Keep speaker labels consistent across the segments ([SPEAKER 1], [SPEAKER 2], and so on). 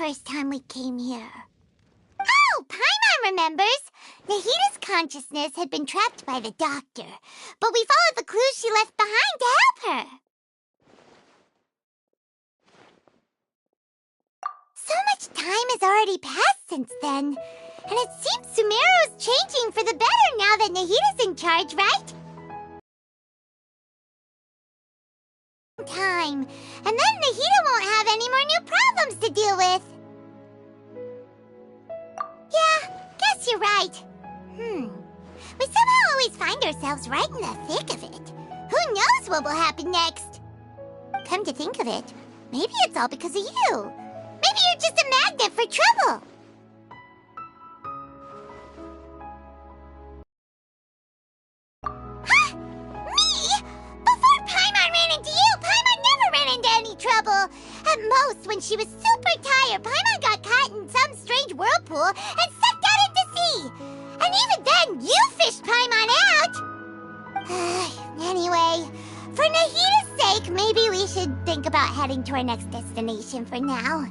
[SPEAKER 1] first time we came here. Oh, Paimon remembers! Nahita's consciousness had been trapped by the doctor, but we followed the clues she left behind to help her. So much time has already passed since then, and it seems Sumeru's changing for the better now that Nahita's in charge, right? Time, and then Nahita won't have any more new problems to deal with. Yeah, guess you're right. We somehow always find ourselves right in the thick of it. Who knows what will happen next? Come to think of it, maybe it's all because of you. Maybe you're just a magnet for trouble. Huh? Me? Before Paimon ran into you, Paimon never ran into any trouble. At most, when she was super tired, Paimon got caught in some strange whirlpool and sucked out into sea. And even then, you fished Paimon out. Anyway, for Nahita's sake, maybe we should think about heading to our next destination for now.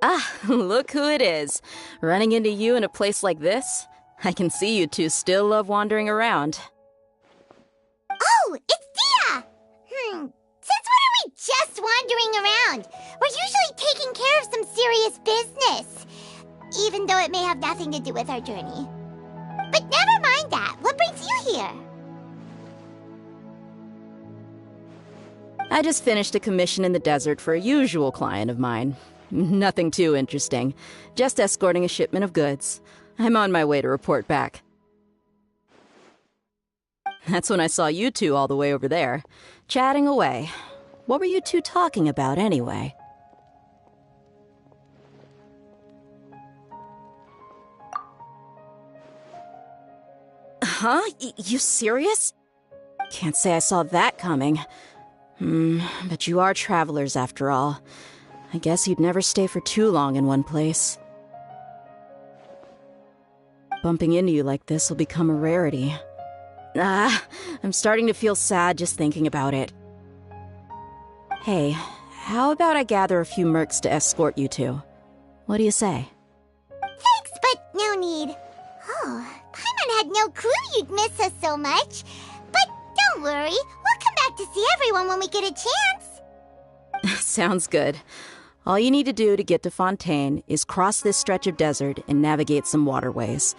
[SPEAKER 2] Ah, look who it is. Running into you in a place like this? I can see you two still love wandering around.
[SPEAKER 1] Oh, it's Dia! Since when are we just wandering around? We're usually taking care of some serious business. Even though it may have nothing to do with our journey. But never mind that. What brings you here?
[SPEAKER 2] I just finished a commission in the desert for a usual client of mine. Nothing too interesting. Just escorting a shipment of goods. I'm on my way to report back. That's when I saw you two all the way over there, chatting away. What were you two talking about, anyway? Huh? You serious? Can't say I saw that coming. But you are travelers after all. I guess you'd never stay for too long in one place. Bumping into you like this will become a rarity. I'm starting to feel sad just thinking about it. Hey, how about I gather a few mercs to escort you two? What do you say?
[SPEAKER 1] Thanks, but no need. Oh, Paimon had no clue you'd miss us so much. But don't worry, we'll come back to see everyone when we get a chance.
[SPEAKER 2] Sounds good. All you need to do to get to Fontain is cross this stretch of desert and navigate some waterways.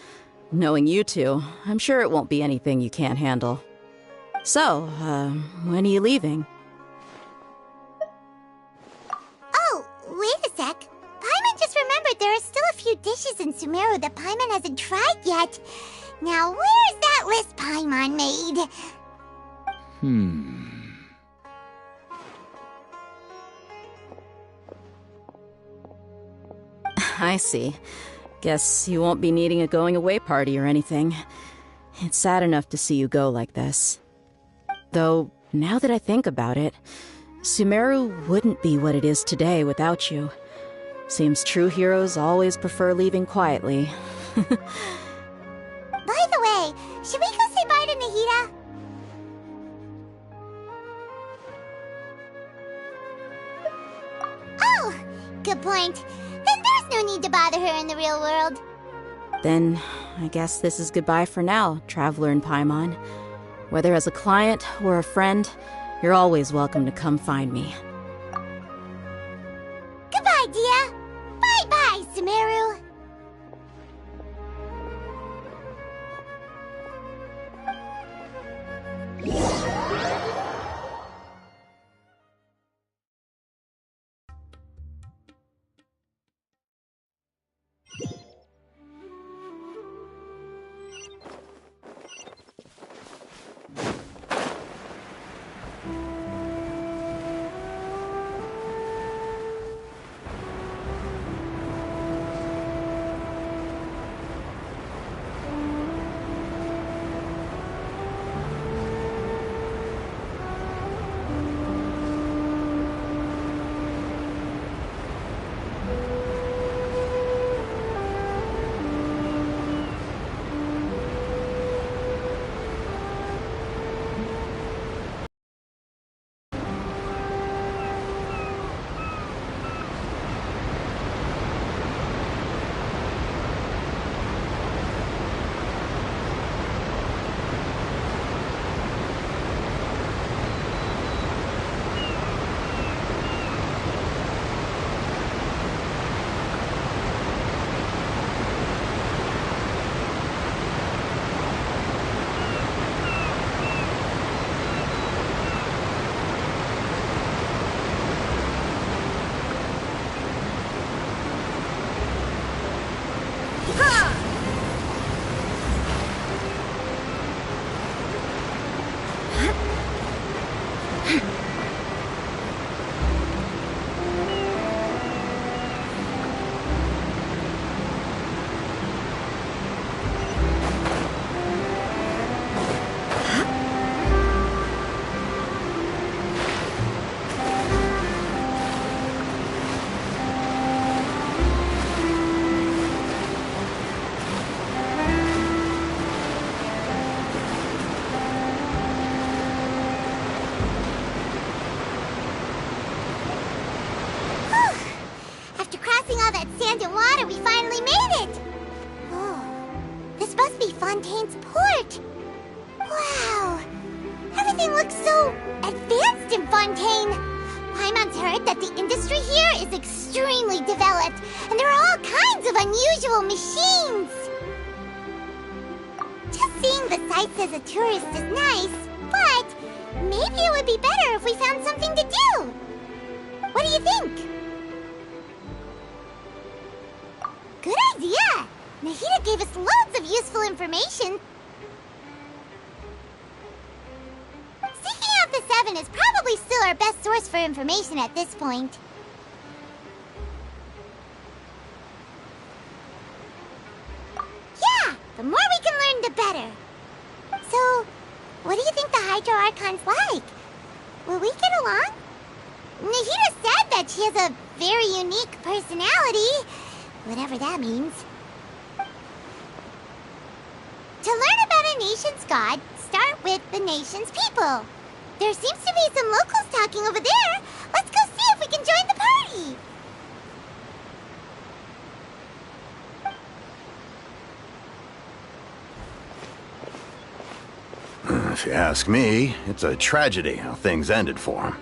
[SPEAKER 2] Knowing you two, I'm sure it won't be anything you can't handle. So, when are you leaving?
[SPEAKER 1] Oh, wait a sec. Paimon just remembered there are still a few dishes in Sumeru that Paimon hasn't tried yet. Now, where's that list Paimon made?
[SPEAKER 2] I see. Guess you won't be needing a going-away party or anything. It's sad enough to see you go like this. Though, now that I think about it, Sumeru wouldn't be what it is today without you. Seems true heroes always prefer leaving quietly.
[SPEAKER 1] By the way, should we go say bye to Nahita? Oh, good point. Then there's no need to bother her in the real world.
[SPEAKER 2] Then, I guess this is goodbye for now, Traveler in Paimon. Whether as a client or a friend, you're always welcome to come find me.
[SPEAKER 1] Goodbye, Dia. Bye-bye, Sumeru. passing all that sand and water, we finally made it! Oh, this must be Fontain's port. Wow, everything looks so advanced in Fontaine. Paimon's heard that the industry here is extremely developed, and there are all kinds of unusual machines. Just seeing the sights as a tourist is nice, but maybe it would be better if we found something to do. What do you think? Good idea! Nahida gave us loads of useful information. Seeking out the Seven is probably still our best source for information at this point. Yeah! The more we can learn, the better. So, what do you think the Hydro Archon's like? Will we get along? Nahida said that she has a very unique personality, whatever that means. To learn about a nation's god, start with the nation's people. There seems to be some locals talking over there. Let's go see if we can join the party.
[SPEAKER 3] If you ask me, it's a tragedy how things ended for him.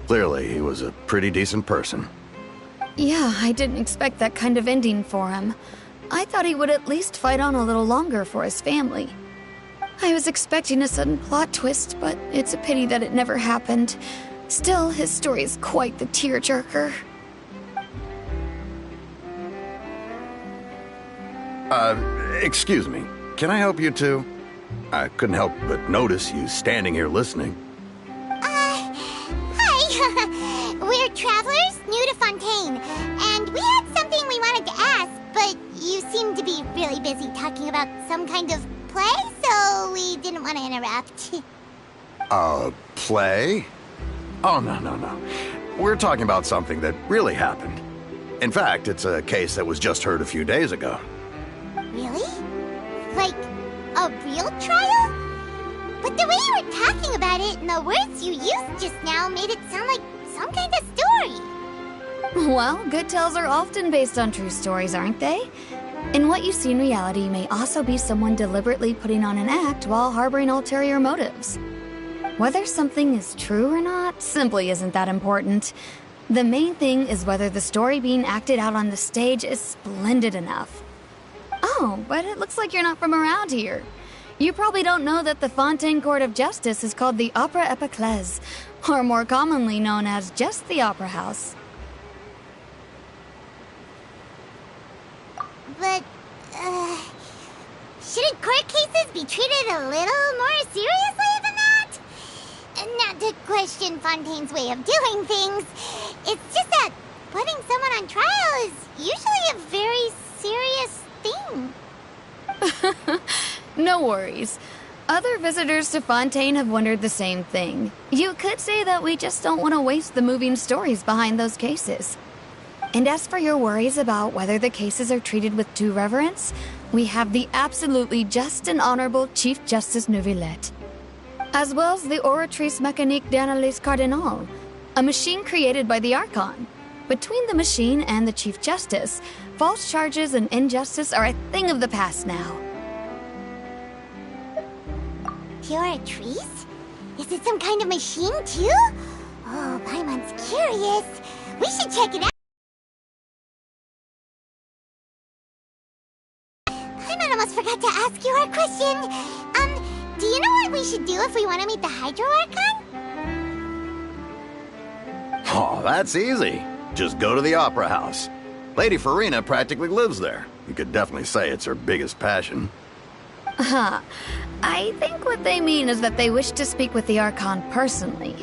[SPEAKER 3] Clearly, he was a pretty decent person.
[SPEAKER 4] Yeah, I didn't expect that kind of ending for him. I thought he would at least fight on a little longer for his family. I was expecting a sudden plot twist, but it's a pity that it never happened. Still, his story is quite the tearjerker.
[SPEAKER 3] Excuse me. Can I help you too? I couldn't help but notice you standing here listening.
[SPEAKER 1] Hi. We're travelers new to Fontaine, and we had something we wanted to ask, but you seem to be really busy talking about some kind of play, so we didn't want to interrupt.
[SPEAKER 3] Play? Oh, no. We're talking about something that really happened. In fact, it's a case that was just heard a few days ago.
[SPEAKER 1] Really? Like, a real trial? But the way you were talking about it and the words you used just now made it sound like some kind of story.
[SPEAKER 4] Well, good tales are often based on true stories, aren't they? And what you see in reality may also be someone deliberately putting on an act while harboring ulterior motives. Whether something is true or not simply isn't that important. The main thing is whether the story being acted out on the stage is splendid enough. Oh, but it looks like you're not from around here. You probably don't know that the Fontaine Court of Justice is called the Opera Epiclese, or more commonly known as just the Opera House.
[SPEAKER 1] But, shouldn't court cases be treated a little more seriously than that? Not to question Fontaine's way of doing things. It's just that putting someone on trial is usually a very serious thing.
[SPEAKER 4] No worries. Other visitors to Fontaine have wondered the same thing. You could say that we just don't want to waste the moving stories behind those cases. And as for your worries about whether the cases are treated with due reverence, we have the absolutely just and honorable Chief Justice Neuvillette, as well as the Oratrice Mécanique d'Analyse Cardinal, a machine created by the Archon. Between the machine and the Chief Justice, false charges and injustice are a thing of the past now.
[SPEAKER 1] Oratrice? Is it some kind of machine, too? Oh, Paimon's curious. We should check it out. Paimon almost forgot to ask you our question. Do you know what we should do if we want to meet the Hydro Archon?
[SPEAKER 3] Oh, that's easy. Just go to the Opera House. Lady Farina practically lives there. You could definitely say it's her biggest passion.
[SPEAKER 4] I think what they mean is that they wish to speak with the Archon personally.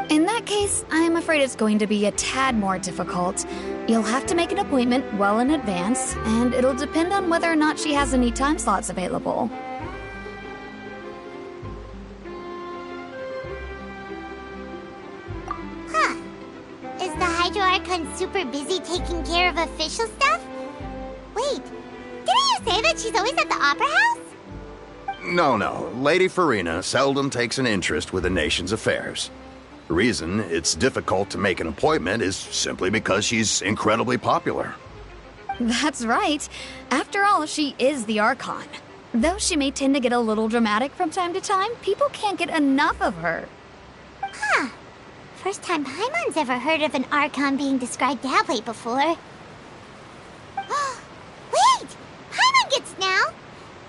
[SPEAKER 4] In that case, I'm afraid it's going to be a tad more difficult. You'll have to make an appointment well in advance, and it'll depend on whether or not she has any time slots available.
[SPEAKER 1] Huh. Is the Hydro Archon super busy taking care of official stuff? Wait, didn't you say that she's always at the Opera House?
[SPEAKER 3] No. Lady Farina seldom takes an interest with the nation's affairs. The reason it's difficult to make an appointment is simply because she's incredibly popular.
[SPEAKER 4] That's right. After all, she is the Archon. Though she may tend to get a little dramatic from time to time, people can't get enough of her.
[SPEAKER 1] Huh. First time Paimon's ever heard of an Archon being described that way before. Wait! Paimon gets now!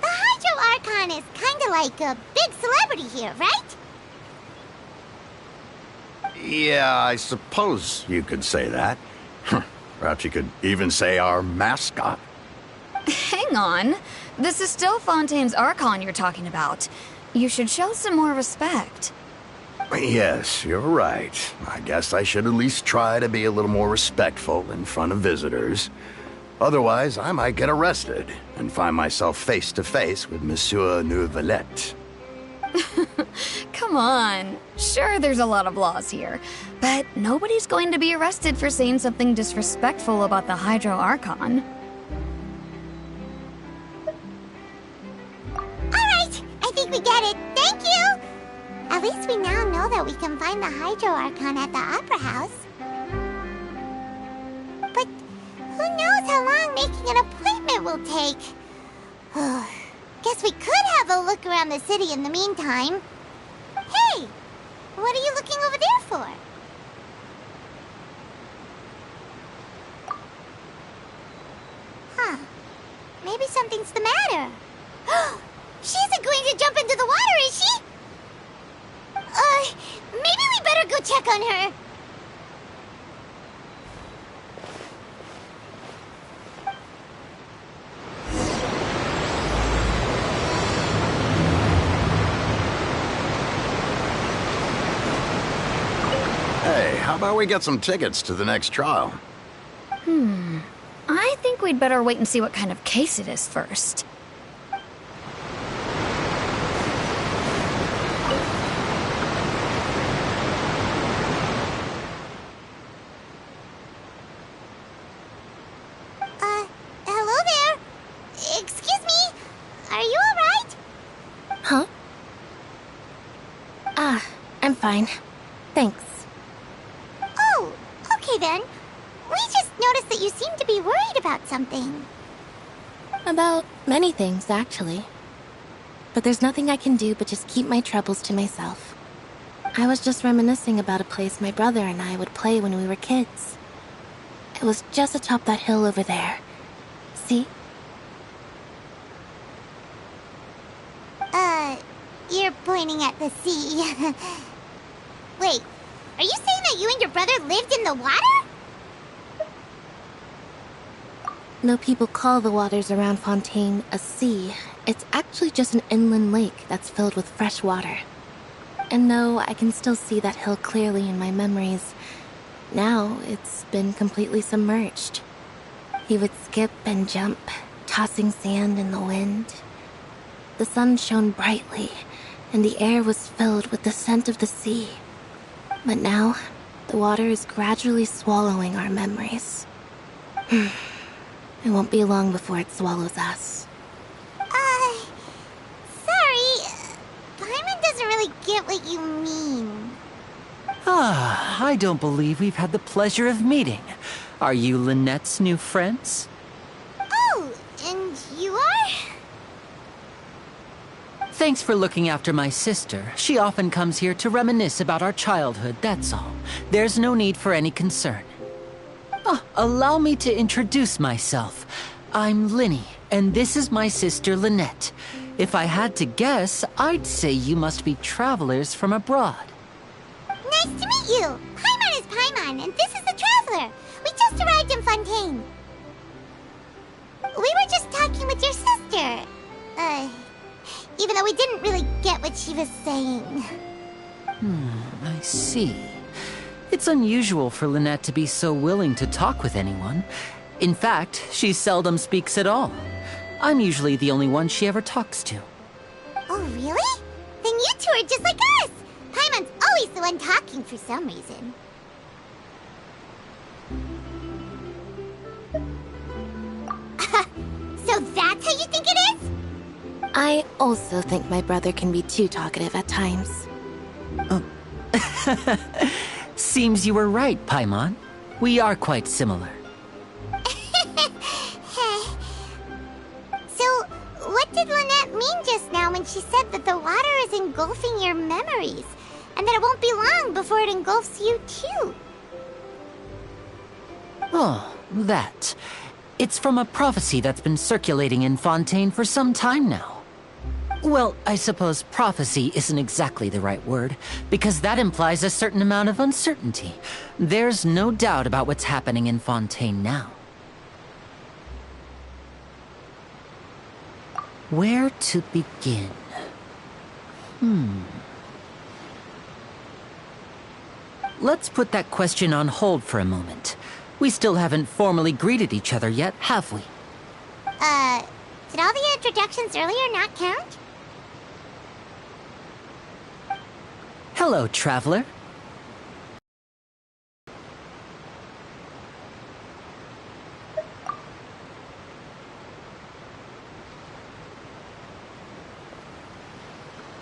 [SPEAKER 1] The Hydro Archon is kinda like a big celebrity here, right?
[SPEAKER 3] Yeah, I suppose you could say that. Perhaps you could even say our mascot.
[SPEAKER 4] Hang on. This is still Fontain's Archon you're talking about. You should show some more respect.
[SPEAKER 3] Yes, you're right. I guess I should at least try to be a little more respectful in front of visitors. Otherwise, I might get arrested and find myself face to face with Monsieur Neuvillette.
[SPEAKER 4] Come on. Sure, there's a lot of laws here, but nobody's going to be arrested for saying something disrespectful about the Hydro Archon.
[SPEAKER 1] Alright, I think we get it. Thank you! At least we now know that we can find the Hydro Archon at the Opera House. But who knows how long making an appointment will take? Guess we could have a look around the city in the meantime. Hey! What are you looking over there for? Huh. Maybe something's the matter. She isn't going to jump into the water, is she? Maybe we better go check on her.
[SPEAKER 3] Hey, how about we get some tickets to the next trial?
[SPEAKER 4] I think we'd better wait and see what kind of case it is first.
[SPEAKER 1] Hello there. Excuse me. Are you alright?
[SPEAKER 5] Huh? I'm fine. Thanks.
[SPEAKER 1] Oh, okay then. We just noticed that you seem to be worried about something.
[SPEAKER 5] About many things, actually. But there's nothing I can do but just keep my troubles to myself. I was just reminiscing about a place my brother and I would play when we were kids. It was just atop that hill over there. See?
[SPEAKER 1] You're pointing at the sea. Wait, are you saying that you and your brother lived in the water?
[SPEAKER 5] Though people call the waters around Fontain a sea, it's actually just an inland lake that's filled with fresh water. And though I can still see that hill clearly in my memories, now it's been completely submerged. He would skip and jump, tossing sand in the wind. The sun shone brightly, and the air was filled with the scent of the sea. But now, the water is gradually swallowing our memories. It won't be long before it swallows us.
[SPEAKER 1] Sorry. Paimon doesn't really get what you mean.
[SPEAKER 6] I don't believe we've had the pleasure of meeting. Are you Lynette's new friends?
[SPEAKER 1] Oh, and you are?
[SPEAKER 6] Thanks for looking after my sister. She often comes here to reminisce about our childhood, that's all. There's no need for any concern. Allow me to introduce myself. I'm Linny, and this is my sister Lynette. If I had to guess, I'd say you must be travelers from abroad.
[SPEAKER 1] Nice to meet you. Paimon is Paimon, and this is the Traveler. We just arrived in Fontaine. We were just talking with your sister. Even though we didn't really get what she was saying.
[SPEAKER 6] I see. It's unusual for Lynette to be so willing to talk with anyone. In fact, she seldom speaks at all. I'm usually the only one she ever talks to.
[SPEAKER 1] Oh, really? Then you two are just like us. Paimon's always the one talking for some reason. So that's how you think it is?
[SPEAKER 5] I also think my brother can be too talkative at times.
[SPEAKER 6] Seems you were right, Paimon. We are quite similar.
[SPEAKER 1] So, what did Lynette mean just now when she said that the water is engulfing your memories? And that it won't be long before it engulfs you too?
[SPEAKER 6] Oh, that. It's from a prophecy that's been circulating in Fontain for some time now. Well, I suppose prophecy isn't exactly the right word, because that implies a certain amount of uncertainty. There's no doubt about what's happening in Fontain now. Where to begin? Let's put that question on hold for a moment. We still haven't formally greeted each other yet, have we?
[SPEAKER 1] Did all the introductions earlier not count?
[SPEAKER 6] Hello, traveler.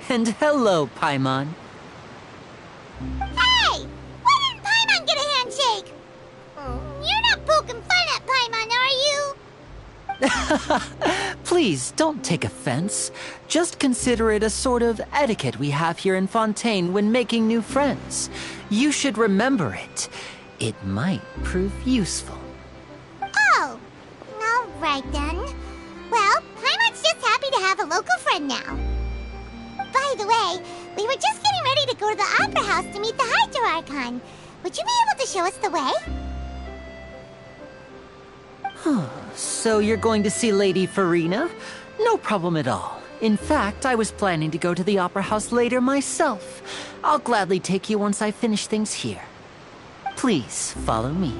[SPEAKER 6] And hello, Paimon.
[SPEAKER 1] Hey! Why didn't Paimon get a handshake? You're not poking fun at Paimon, are you?
[SPEAKER 6] Please, don't take offense. Just consider it a sort of etiquette we have here in Fontaine when making new friends. You should remember it. It might prove useful.
[SPEAKER 1] Oh, all right then. Well, Paimon's just happy to have a local friend now. By the way, we were just getting ready to go to the Opera House to meet the Hydro Archon. Would you be able to show us the way?
[SPEAKER 6] So you're going to see Lady Farina? No problem at all. In fact, I was planning to go to the Opera House later myself. I'll gladly take you once I finish things here. Please, follow me.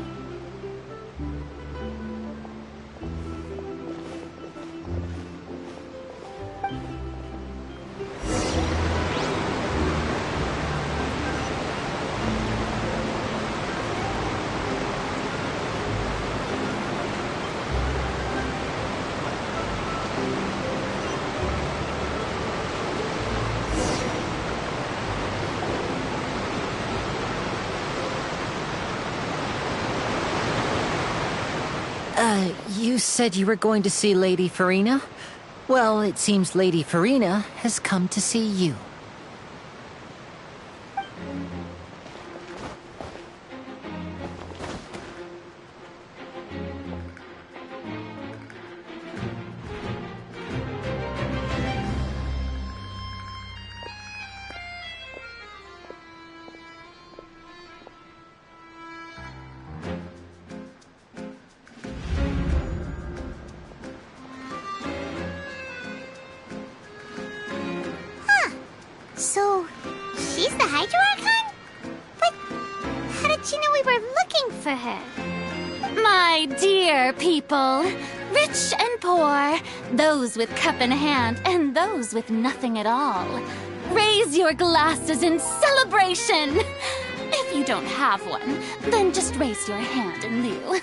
[SPEAKER 6] You said you were going to see Lady Farina? Well, it seems Lady Farina has come to see you.
[SPEAKER 1] So, she's the Hydro Archon? But how did she know we were looking for her?
[SPEAKER 7] My dear people, rich and poor, those with cup in hand and those with nothing at all, raise your glasses in celebration! If you don't have one, then just raise your hand in lieu.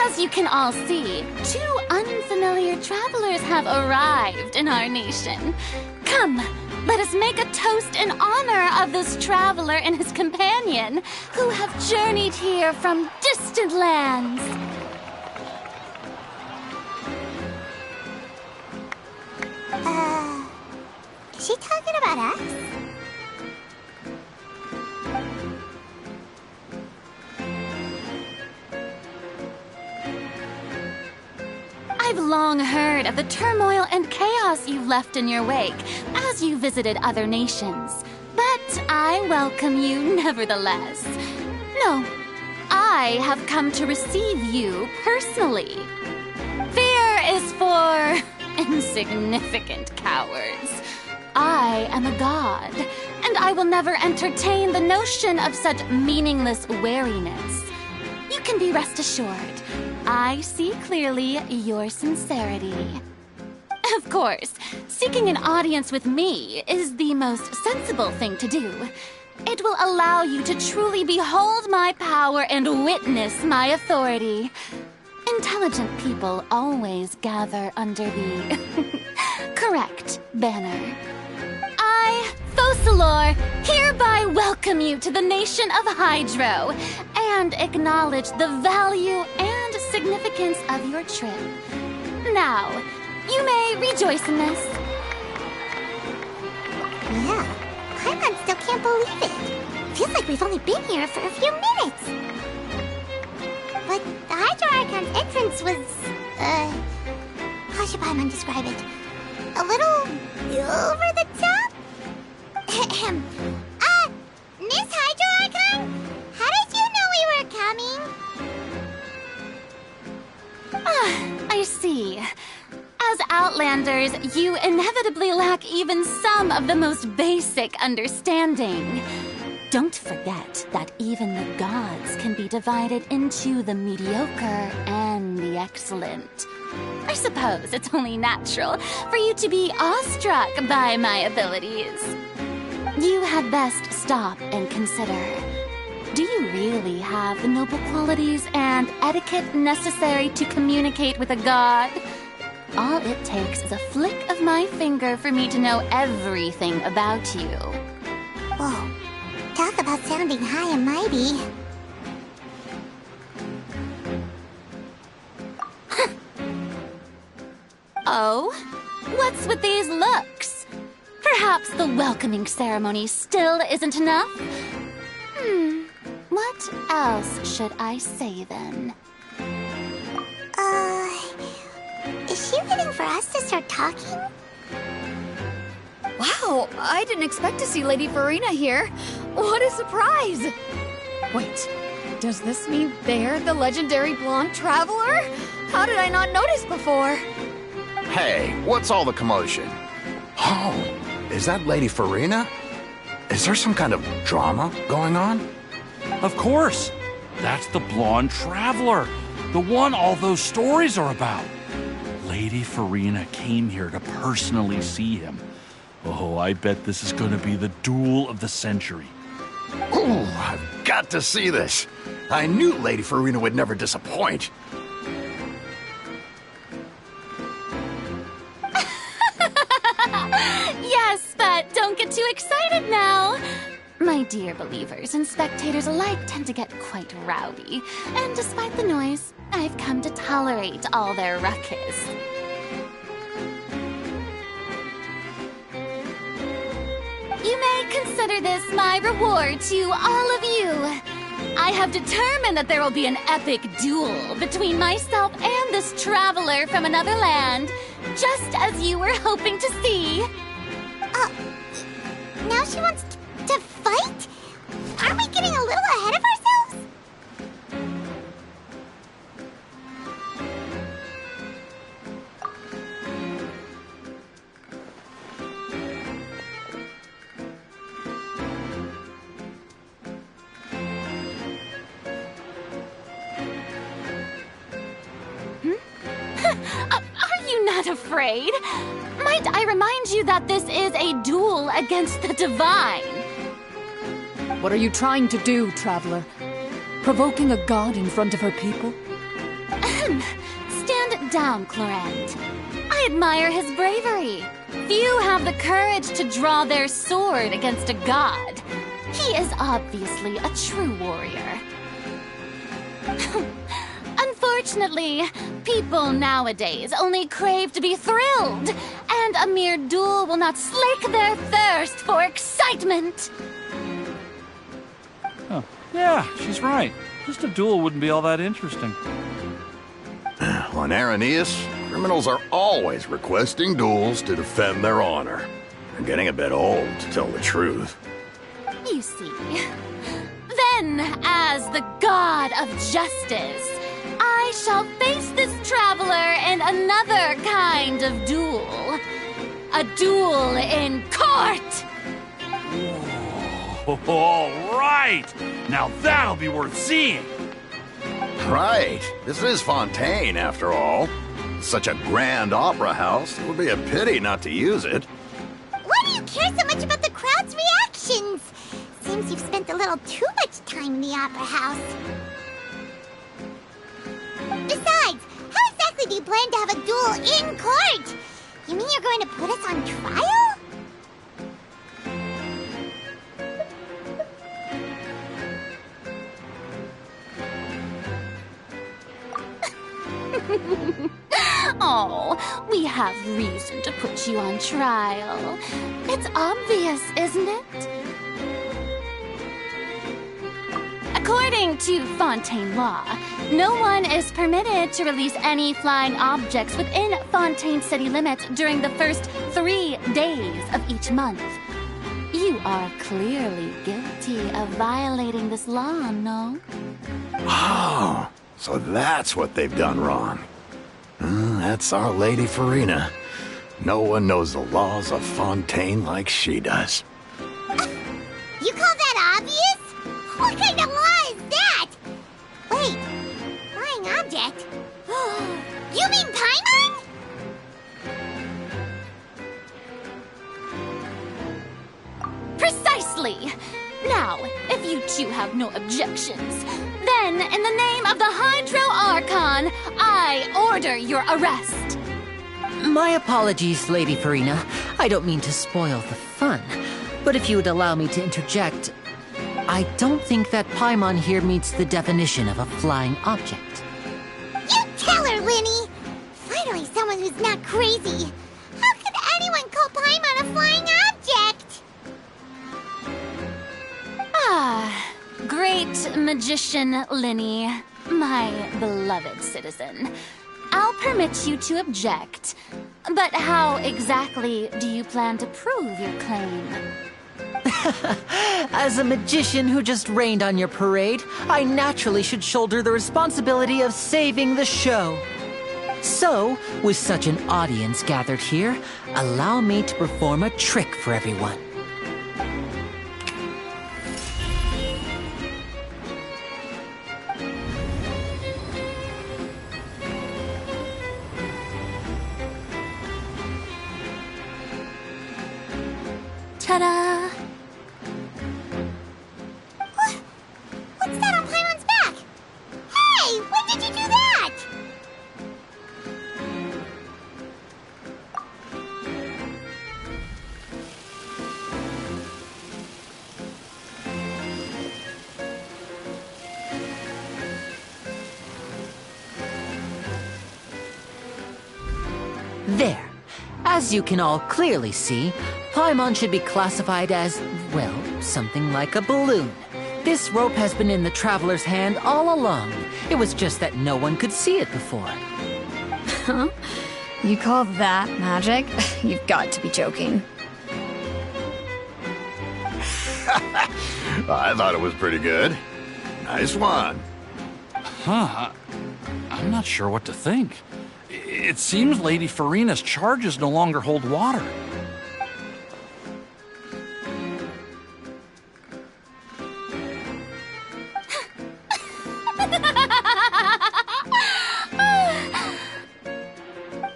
[SPEAKER 7] As you can all see, two unfamiliar travelers have arrived in our nation. Come, let us make a toast in honor of this traveler and his companion who have journeyed here from distant lands.
[SPEAKER 1] Is she talking about us?
[SPEAKER 7] I've long heard of the turmoil and chaos you left in your wake as you visited other nations. But I welcome you nevertheless. No, I have come to receive you personally. Fear is for insignificant cowards. I am a god, and I will never entertain the notion of such meaningless wariness. You can be rest assured. I see clearly your sincerity. Of course, seeking an audience with me is the most sensible thing to do. It will allow you to truly behold my power and witness my authority. Intelligent people always gather under the correct banner. I, Focalor, hereby welcome you to the nation of Hydro and acknowledge the value and significance of your trip. Now, you may rejoice in this.
[SPEAKER 1] Yeah, Paimon still can't believe it. Feels like we've only been here for a few minutes. But the Hydro Archon's entrance was, how should Paimon describe it? A little over the top? Miss Hydro Archon? How did you know we were coming?
[SPEAKER 7] I see. As Outlanders, you inevitably lack even some of the most basic understanding. Don't forget that even the gods can be divided into the mediocre and the excellent. I suppose it's only natural for you to be awestruck by my abilities. You had best stop and consider. Do you really have the noble qualities and etiquette necessary to communicate with a god? All it takes is a flick of my finger for me to know everything about you.
[SPEAKER 1] Whoa, talk about sounding high and mighty.
[SPEAKER 7] Oh? What's with these looks? Perhaps the welcoming ceremony still isn't enough? What else should I say then?
[SPEAKER 1] Is she waiting for us to start talking?
[SPEAKER 4] Wow, I didn't expect to see Lady Farina here. What a surprise! Wait, does this mean they're the legendary blonde traveler? How did I not notice before?
[SPEAKER 3] Hey, what's all the commotion? Oh, is that Lady Farina? Is there some kind of drama going on?
[SPEAKER 8] Of course. That's the blonde traveler. The one all those stories are about. Lady Farina came here to personally see him. Oh, I bet this is going to be the duel of the century.
[SPEAKER 3] Ooh, I've got to see this. I knew Lady Farina would never disappoint.
[SPEAKER 7] Yes, but don't get too excited now. My dear believers and spectators alike tend to get quite rowdy, and despite the noise, I've come to tolerate all their ruckus. You may consider this my reward to all of you. I have determined that there will be an epic duel between myself and this traveler from another land, just as you were hoping to see.
[SPEAKER 1] Now she wants to fight? Aren't we getting a little ahead of ourselves?
[SPEAKER 7] Are you not afraid? Might I remind you that this is a duel against the divine?
[SPEAKER 9] What are you trying to do, traveler? Provoking a god in front of her people?
[SPEAKER 7] Stand down, Clorant. I admire his bravery. Few have the courage to draw their sword against a god. He is obviously a true warrior. Unfortunately, people nowadays only crave to be thrilled, and a mere duel will not slake their thirst for excitement.
[SPEAKER 8] Oh, yeah, she's right. Just a duel wouldn't be all that interesting.
[SPEAKER 3] On Araneus, criminals are always requesting duels to defend their honor. I'm getting a bit old, to tell the truth.
[SPEAKER 7] You see. Then, as the god of justice, I shall face this traveler in another kind of duel. A duel in court!
[SPEAKER 8] Oh, all right! Now that'll be worth seeing!
[SPEAKER 3] Right. This is Fontain, after all. Such a grand opera house, it would be a pity not to use it.
[SPEAKER 1] Why do you care so much about the crowd's reactions? Seems you've spent a little too much time in the opera house. Besides, how exactly do you plan to have a duel in court? You mean you're going to put us on trial?
[SPEAKER 7] Oh, we have reason to put you on trial. It's obvious, isn't it? According to Fontain law, no one is permitted to release any flying objects within Fontaine city limits during the first 3 days of each month. You are clearly guilty of violating this law, no?
[SPEAKER 3] Oh, so that's what they've done wrong. That's Our Lady Farina. No one knows the laws of Fontaine like she does.
[SPEAKER 1] You call that obvious? What kind of law is that? Wait, flying object? You mean Paimon?
[SPEAKER 7] Precisely! Now, if you two have no objections, then in the name of the Hydro Archon, I order your arrest.
[SPEAKER 6] My apologies, Lady Farina. I don't mean to spoil the fun. But if you would allow me to interject, I don't think that Paimon here meets the definition of a flying object.
[SPEAKER 1] You tell her, Winnie! Finally someone who's not crazy. How could anyone call Paimon a flying object?
[SPEAKER 7] Ah, great magician Linny, my beloved citizen. I'll permit you to object, but how exactly do you plan to prove your claim?
[SPEAKER 6] As a magician who just rained on your parade, I naturally should shoulder the responsibility of saving the show. So, with such an audience gathered here, allow me to perform a trick for everyone.
[SPEAKER 7] Ta-da!
[SPEAKER 1] What's that on Paimon's back? Hey, when did you do that?
[SPEAKER 6] There. As you can all clearly see, Paimon should be classified as, well, something like a balloon. This rope has been in the Traveler's hand all along. It was just that no one could see it before.
[SPEAKER 4] Huh? You call that magic? You've got to be joking.
[SPEAKER 3] I thought it was pretty good. Nice one.
[SPEAKER 8] Huh. I'm not sure what to think. It seems Lady Farina's charges no longer hold water.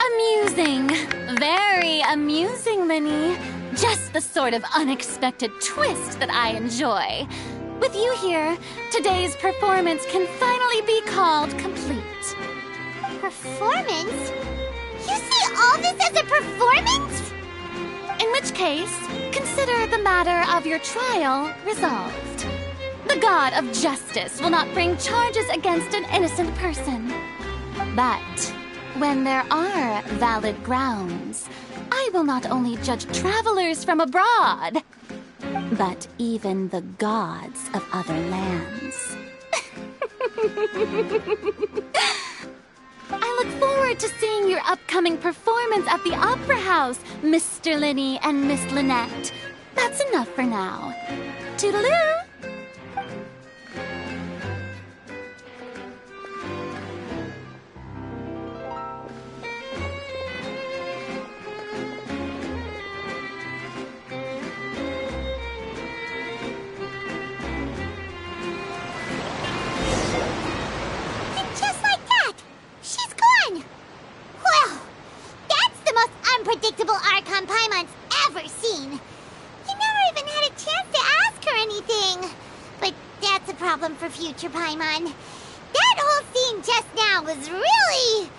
[SPEAKER 7] Amusing. Very amusing, Linny. Just the sort of unexpected twist that I enjoy. With you here, today's performance can finally be called complete.
[SPEAKER 1] Performance? You see all this as a performance?
[SPEAKER 7] In which case, consider the matter of your trial resolved. The god of justice will not bring charges against an innocent person. But when there are valid grounds, I will not only judge travelers from abroad, but even the gods of other lands. I look forward to seeing your upcoming performance at the Opera House, Mr. Linny and Miss Lynette. That's enough for now. Toodaloo!
[SPEAKER 1] Unpredictable Archon Paimon's ever seen. You never even had a chance to ask her anything. But that's a problem for future Paimon. That whole scene just now was really...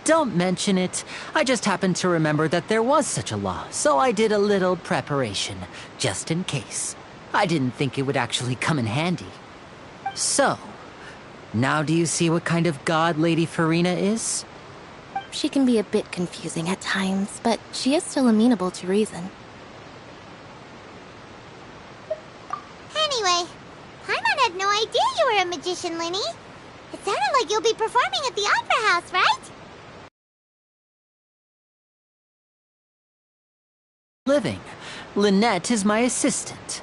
[SPEAKER 6] Don't mention it. I just happened to remember that there was such a law, so I did a little preparation, just in case. I didn't think it would actually come in handy. So, now do you see what kind of god Lady Farina is?
[SPEAKER 5] She can be a bit confusing at times, but she is still amenable to reason.
[SPEAKER 1] Anyway, Paimon had no idea you were a magician, Linny. It sounded like you'll be performing at the Opera House, right?
[SPEAKER 6] Living. Lynette is my assistant.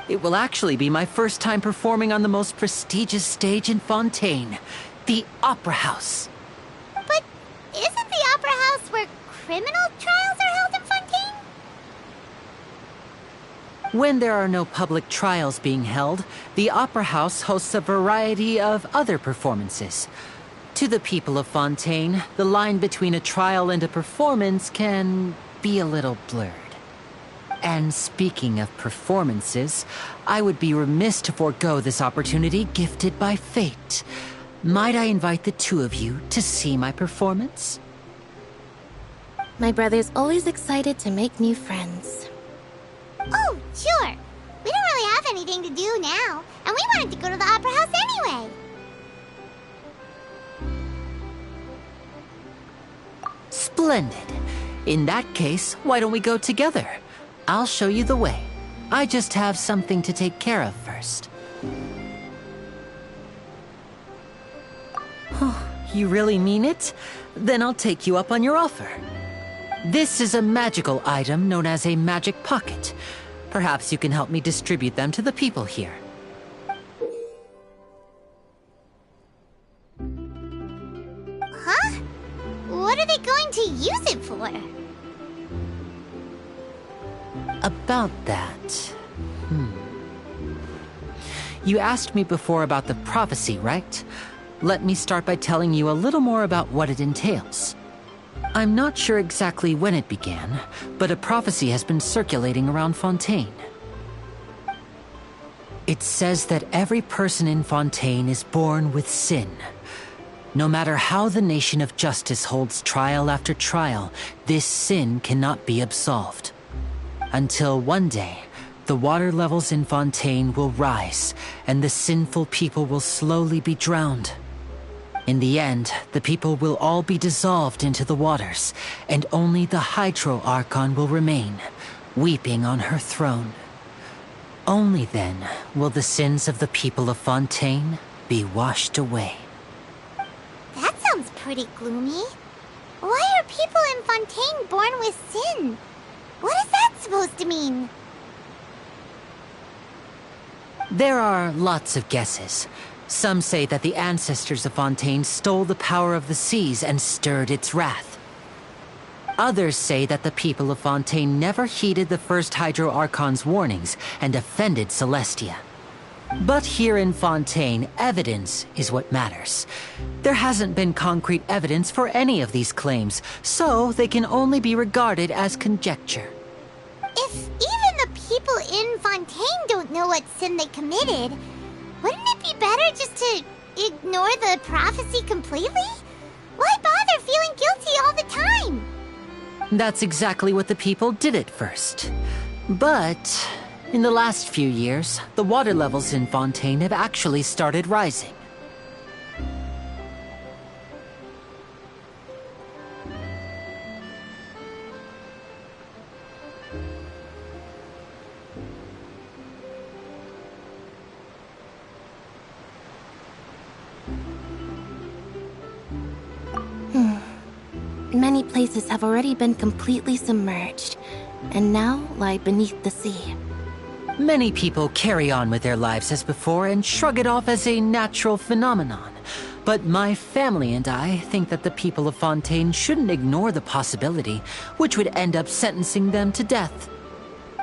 [SPEAKER 6] It will actually be my first time performing on the most prestigious stage in Fontaine, the Opera House.
[SPEAKER 1] But isn't the Opera House where criminal trials are held in Fontaine?
[SPEAKER 6] When there are no public trials being held, the Opera House hosts a variety of other performances. To the people of Fontaine, the line between a trial and a performance can be a little blurred. And speaking of performances, I would be remiss to forego this opportunity gifted by fate. Might I invite the two of you to see my performance?
[SPEAKER 5] My brother's always excited to make new friends.
[SPEAKER 1] Oh, sure. We don't really have anything to do now, and we wanted to go to the Opera House anyway.
[SPEAKER 6] Splendid. In that case, why don't we go together? I'll show you the way. I just have something to take care of first. You really mean it? Then I'll take you up on your offer. This is a magical item known as a magic pocket. Perhaps you can help me distribute them to the people here.
[SPEAKER 1] Huh? What are they going to use it for?
[SPEAKER 6] About that... You asked me before about the prophecy, right? Let me start by telling you a little more about what it entails. I'm not sure exactly when it began, but a prophecy has been circulating around Fontaine. It says that every person in Fontaine is born with sin. No matter how the Nation of Justice holds trial after trial, this sin cannot be absolved. Until one day, the water levels in Fontaine will rise, and the sinful people will slowly be drowned. In the end, the people will all be dissolved into the waters, and only the Hydro Archon will remain, weeping on her throne. Only then will the sins of the people of Fontaine be washed away.
[SPEAKER 1] That sounds pretty gloomy. Why are people in Fontaine born with sin? What is that supposed to mean?
[SPEAKER 6] There are lots of guesses. Some say that the ancestors of Fontaine stole the power of the seas and stirred its wrath. Others say that the people of Fontaine never heeded the first Hydro Archon's warnings and offended Celestia. But here in Fontaine, evidence is what matters. There hasn't been concrete evidence for any of these claims, so they can only be regarded as conjecture.
[SPEAKER 1] If even the people in Fontaine don't know what sin they committed, wouldn't it be better just to ignore the prophecy completely? Why bother feeling guilty all the time?
[SPEAKER 6] That's exactly what the people did at first. But in the last few years, the water levels in Fontaine have actually started rising.
[SPEAKER 5] Many places have already been completely submerged, and now lie beneath the sea.
[SPEAKER 6] Many people carry on with their lives as before and shrug it off as a natural phenomenon. But my family and I think that the people of Fontaine shouldn't ignore the possibility, which would end up sentencing them to death.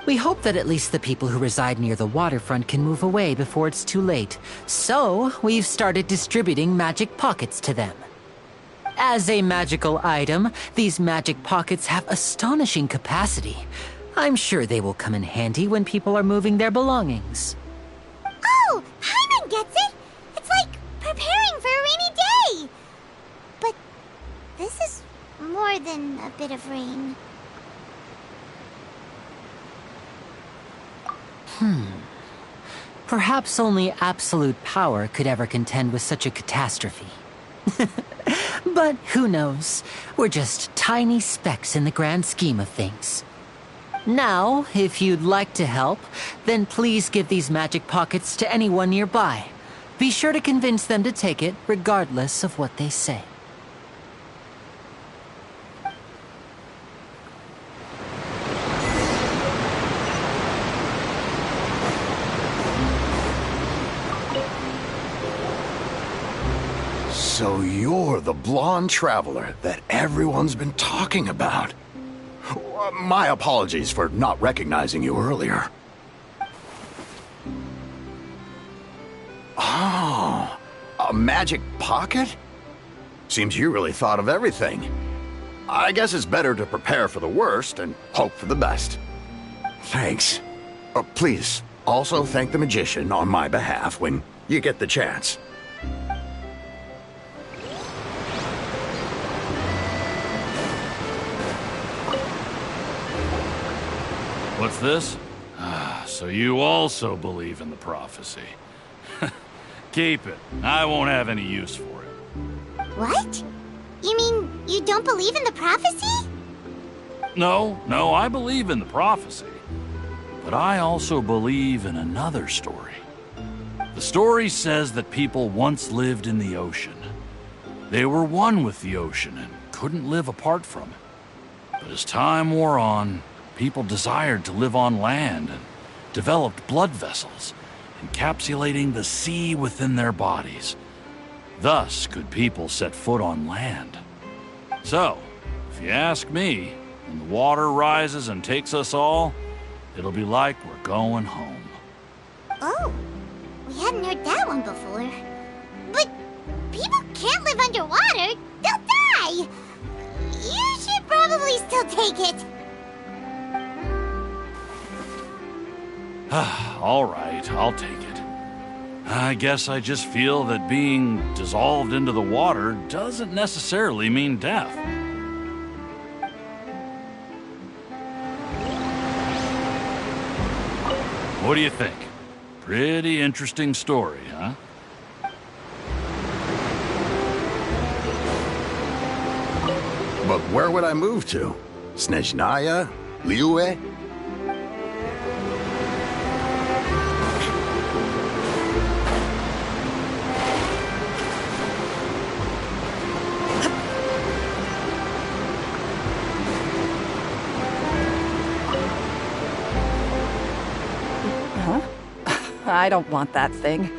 [SPEAKER 6] We hope that at least the people who reside near the waterfront can move away before it's too late. So, we've started distributing magic pockets to them. As a magical item, these magic pockets have astonishing capacity. I'm sure they will come in handy when people are moving their belongings.
[SPEAKER 1] Oh, Paimon gets it! It's like preparing for a rainy day! But this is more than a bit of rain.
[SPEAKER 6] Perhaps only absolute power could ever contend with such a catastrophe. But who knows? We're just tiny specks in the grand scheme of things. Now, if you'd like to help, then please give these magic pockets to anyone nearby. Be sure to convince them to take it, regardless of what they say.
[SPEAKER 3] So you're the blonde traveler that everyone's been talking about. My apologies for not recognizing you earlier. Oh, a magic pocket? Seems you really thought of everything. I guess it's better to prepare for the worst and hope for the best. Thanks. Please, also thank the magician on my behalf when you get the chance.
[SPEAKER 8] What's this? So you also believe in the prophecy. Keep it. I won't have any use for it.
[SPEAKER 1] What? You mean you don't believe in the prophecy?
[SPEAKER 8] No, I believe in the prophecy. But I also believe in another story. The story says that people once lived in the ocean. They were one with the ocean and couldn't live apart from it. But as time wore on, people desired to live on land and developed blood vessels, encapsulating the sea within their bodies. Thus could people set foot on land. So, if you ask me, when the water rises and takes us all, it'll be like we're going home.
[SPEAKER 1] Oh, we hadn't heard that one before. But people can't live underwater. They'll die. You should probably still take it.
[SPEAKER 8] All right, I'll take it. I guess I just feel that being dissolved into the water doesn't necessarily mean death. What do you think? Pretty interesting story, huh?
[SPEAKER 3] But where would I move to? Snezhnaya? Liyue?
[SPEAKER 10] I don't want that thing.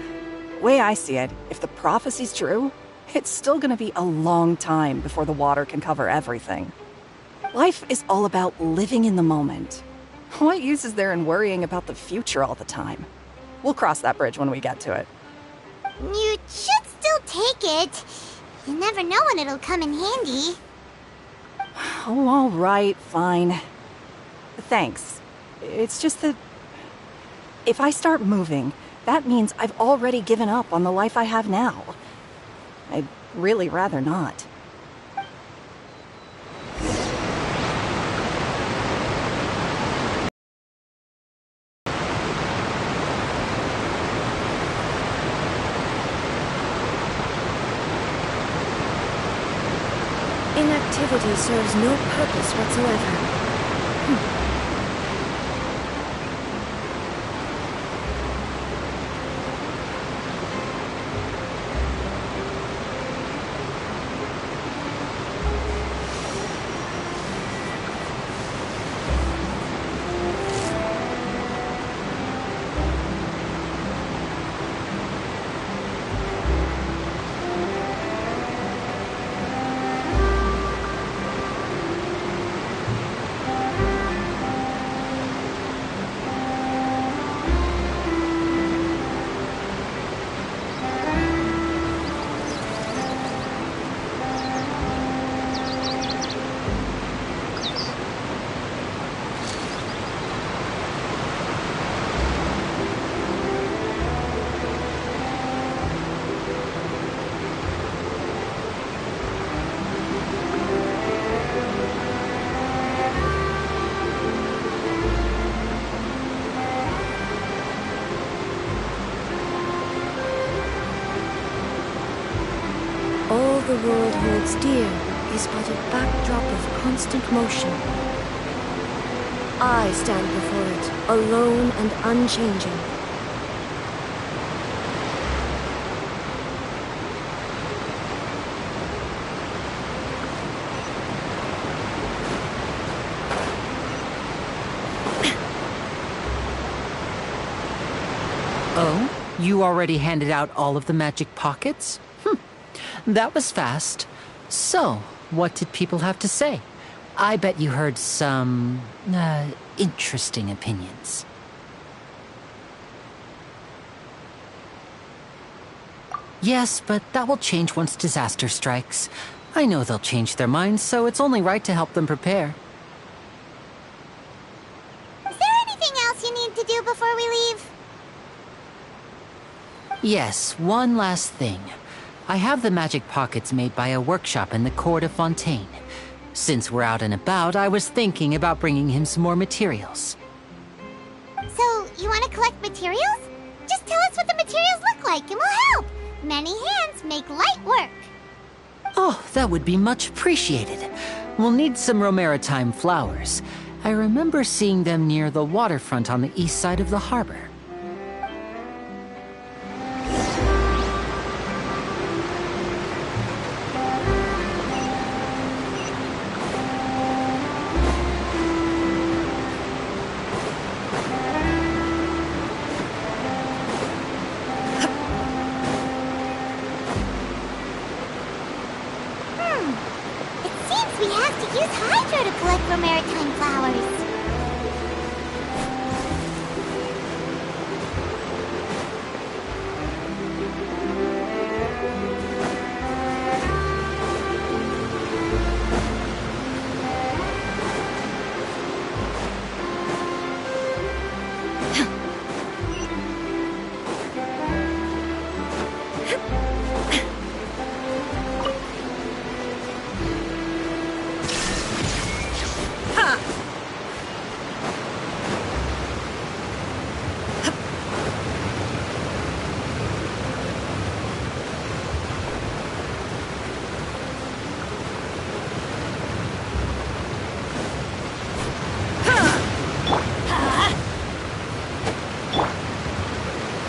[SPEAKER 10] Way I see it, if the prophecy's true, it's still gonna be a long time before the water can cover everything. Life is all about living in the moment. What use is there in worrying about the future all the time? We'll cross that bridge when we get to it.
[SPEAKER 1] You should still take it. You never know when it'll come in handy.
[SPEAKER 10] Oh, all right, fine. Thanks. It's just that if I start moving, that means I've already given up on the life I have now. I'd really rather not.
[SPEAKER 11] Inactivity serves no purpose whatsoever. the world holds dear is but a backdrop of constant motion. I stand before it, alone and unchanging.
[SPEAKER 6] Oh? You already handed out all of the magic pockets? That was fast. So, what did people have to say? I bet you heard some, interesting opinions. Yes, but that will change once disaster strikes. I know they'll change their minds, so it's only right to help them prepare.
[SPEAKER 1] Is there anything else you need to do before we leave?
[SPEAKER 6] Yes, one last thing. I have the magic pockets made by a workshop in the court of Fontain. Since we're out and about, I was thinking about bringing him some more materials.
[SPEAKER 1] So, you want to collect materials? Just tell us what the materials look like and we'll help. Many hands make light work.
[SPEAKER 6] Oh, that would be much appreciated. We'll need some Romaritime flowers. I remember seeing them near the waterfront on the east side of the harbor.
[SPEAKER 1] We have to use Hydro to collect Romaritime flowers.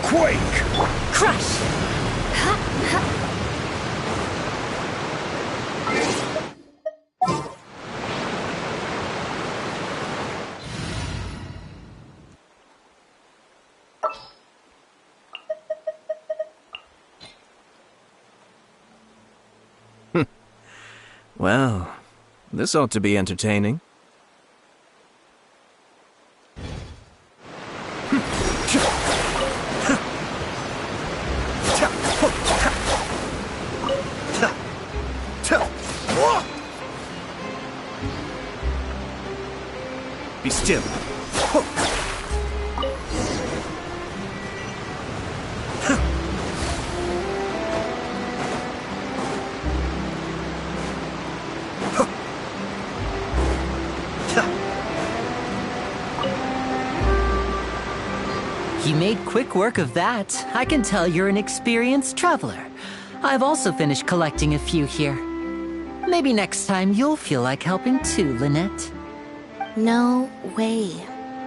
[SPEAKER 12] Quake!
[SPEAKER 1] Crush!
[SPEAKER 12] Well, this ought to be entertaining. Be still.
[SPEAKER 6] You made quick work of that. I can tell you're an experienced traveler. I've also finished collecting a few here. Maybe next time you'll feel like helping too, Lynette.
[SPEAKER 5] No way.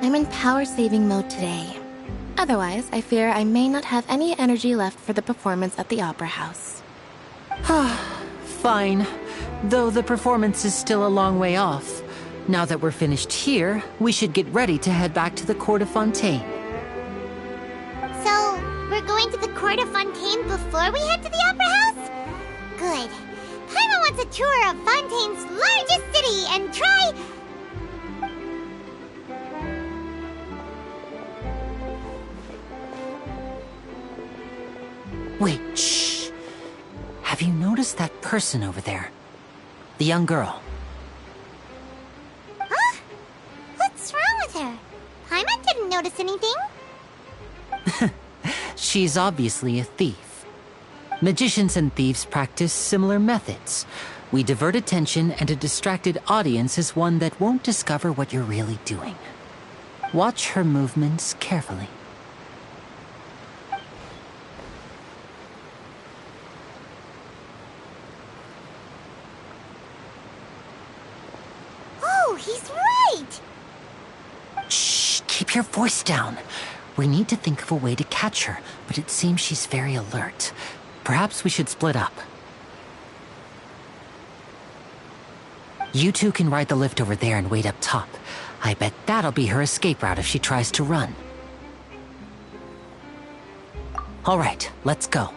[SPEAKER 5] I'm in power-saving mode today. Otherwise, I fear I may not have any energy left for the performance at the Opera House.
[SPEAKER 6] Fine. Though the performance is still a long way off. Now that we're finished here, we should get ready to head back to the court of Fontain.
[SPEAKER 1] So, we're going to the court of Fontaine before we head to the Opera House? Good. Paimon wants a tour of Fontaine's largest city and try...
[SPEAKER 6] Wait, shh. Have you noticed that person over there? The young girl.
[SPEAKER 1] Huh? What's wrong with her? Paimon didn't notice anything.
[SPEAKER 6] She's obviously a thief. Magicians and thieves practice similar methods. We divert attention, and a distracted audience is one that won't discover what you're really doing. Watch her movements carefully.
[SPEAKER 1] he's right!
[SPEAKER 6] Shh, keep your voice down. We need to think of a way to catch her, but it seems she's very alert. Perhaps we should split up. You two can ride the lift over there and wait up top. I bet that'll be her escape route if she tries to run. All right, let's go.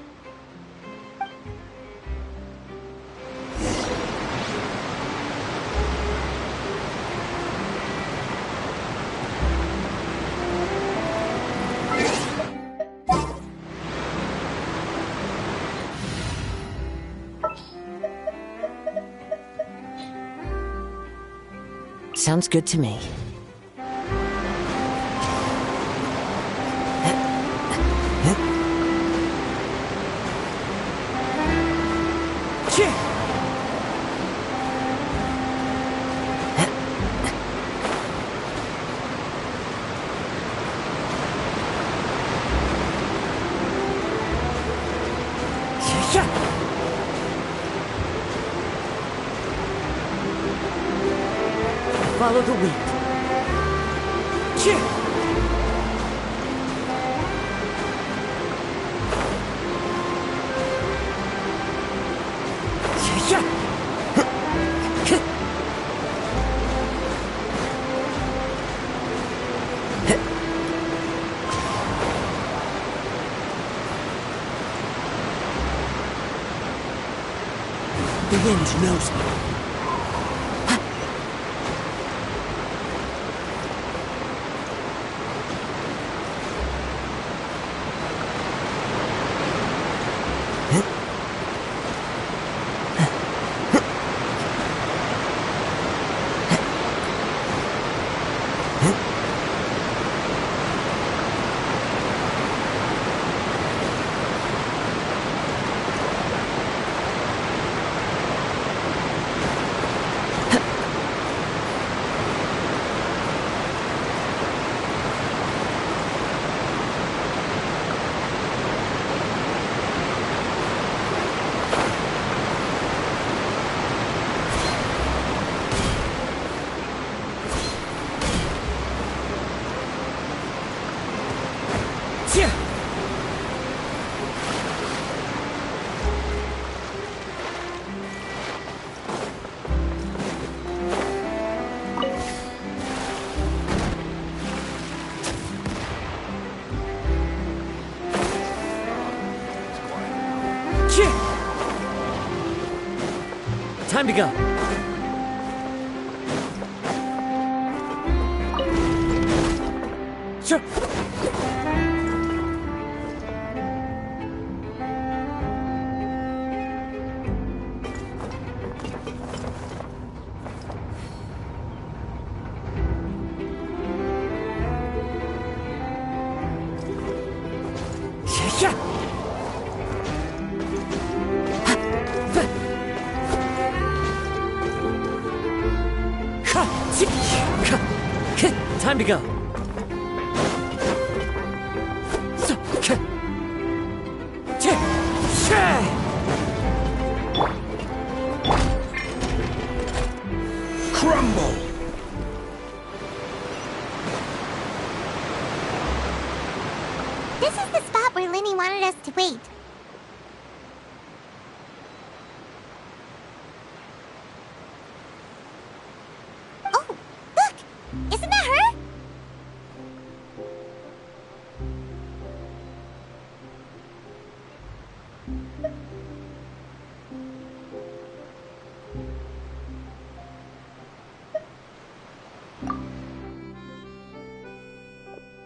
[SPEAKER 6] Sounds good to me. Follow the wind. The wind knows me. Time to go. Sure. Time to go.
[SPEAKER 12] Crumble!
[SPEAKER 1] This is the spot where Lenny wanted us to wait. Oh, look! Isn't that her?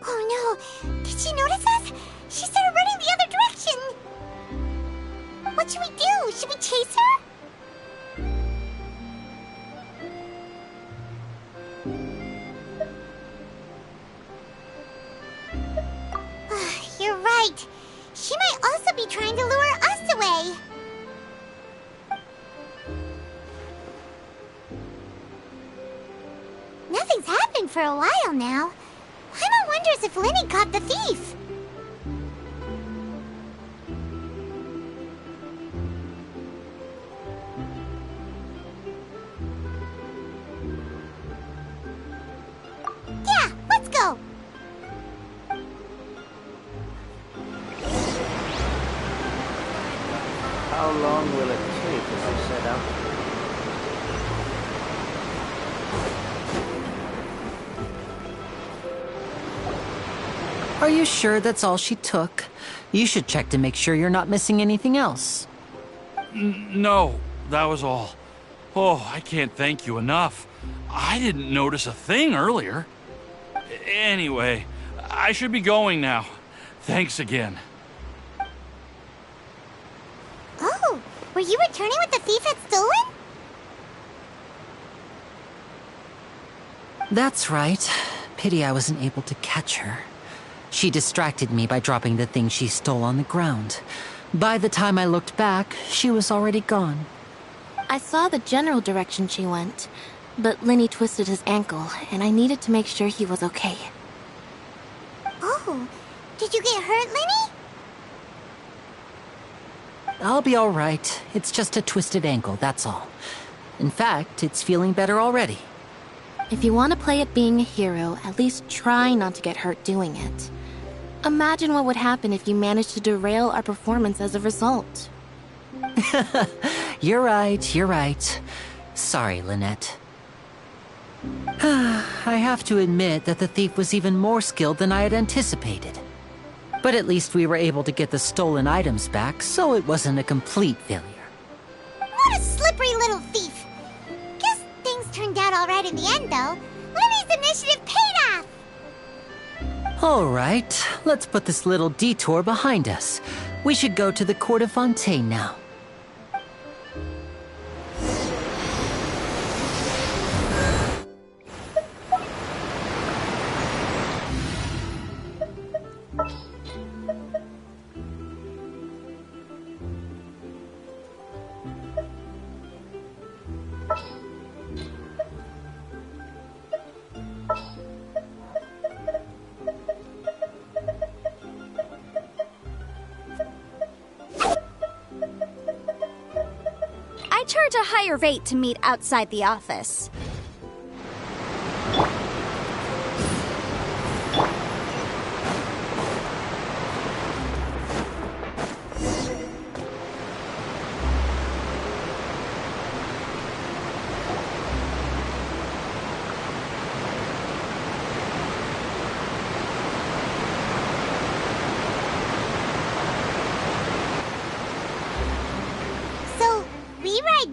[SPEAKER 1] Oh no! Did she notice us? She started running the other direction! What should we do? Should we chase her? You're right. She might also be trying to lure us away. Nothing's happened for a while now. Paimon wonders if Lenny caught the thief.
[SPEAKER 13] tree because I set out.
[SPEAKER 6] Are you sure that's all she took? You should check to make sure you're not missing anything else.
[SPEAKER 8] No, that was all. Oh, I can't thank you enough. I didn't notice a thing earlier. Anyway, I should be going now. Thanks again.
[SPEAKER 1] Oh, were you returning what the thief had stolen?
[SPEAKER 6] That's right. Pity I wasn't able to catch her. She distracted me by dropping the thing she stole on the ground. By the time I looked back, she was already gone.
[SPEAKER 5] I saw the general direction she went, but Lenny twisted his ankle, and I needed to make sure he was okay.
[SPEAKER 1] Oh, did you get hurt, Lenny?
[SPEAKER 6] I'll be all right. It's just a twisted ankle, that's all. In fact, it's feeling better already.
[SPEAKER 5] If you want to play at being a hero, at least try not to get hurt doing it. Imagine what would happen if you managed to derail our performance as a result.
[SPEAKER 6] You're right. Sorry, Lynette. I have to admit that the thief was even more skilled than I had anticipated. But at least we were able to get the stolen items back, so it wasn't a complete failure.
[SPEAKER 1] What a slippery little thief! Guess things turned out all right in the end, though. Lenny's initiative paid off!
[SPEAKER 6] All right, let's put this little detour behind us. We should go to the court of Fontain now.
[SPEAKER 14] I charge a higher rate to meet outside the office.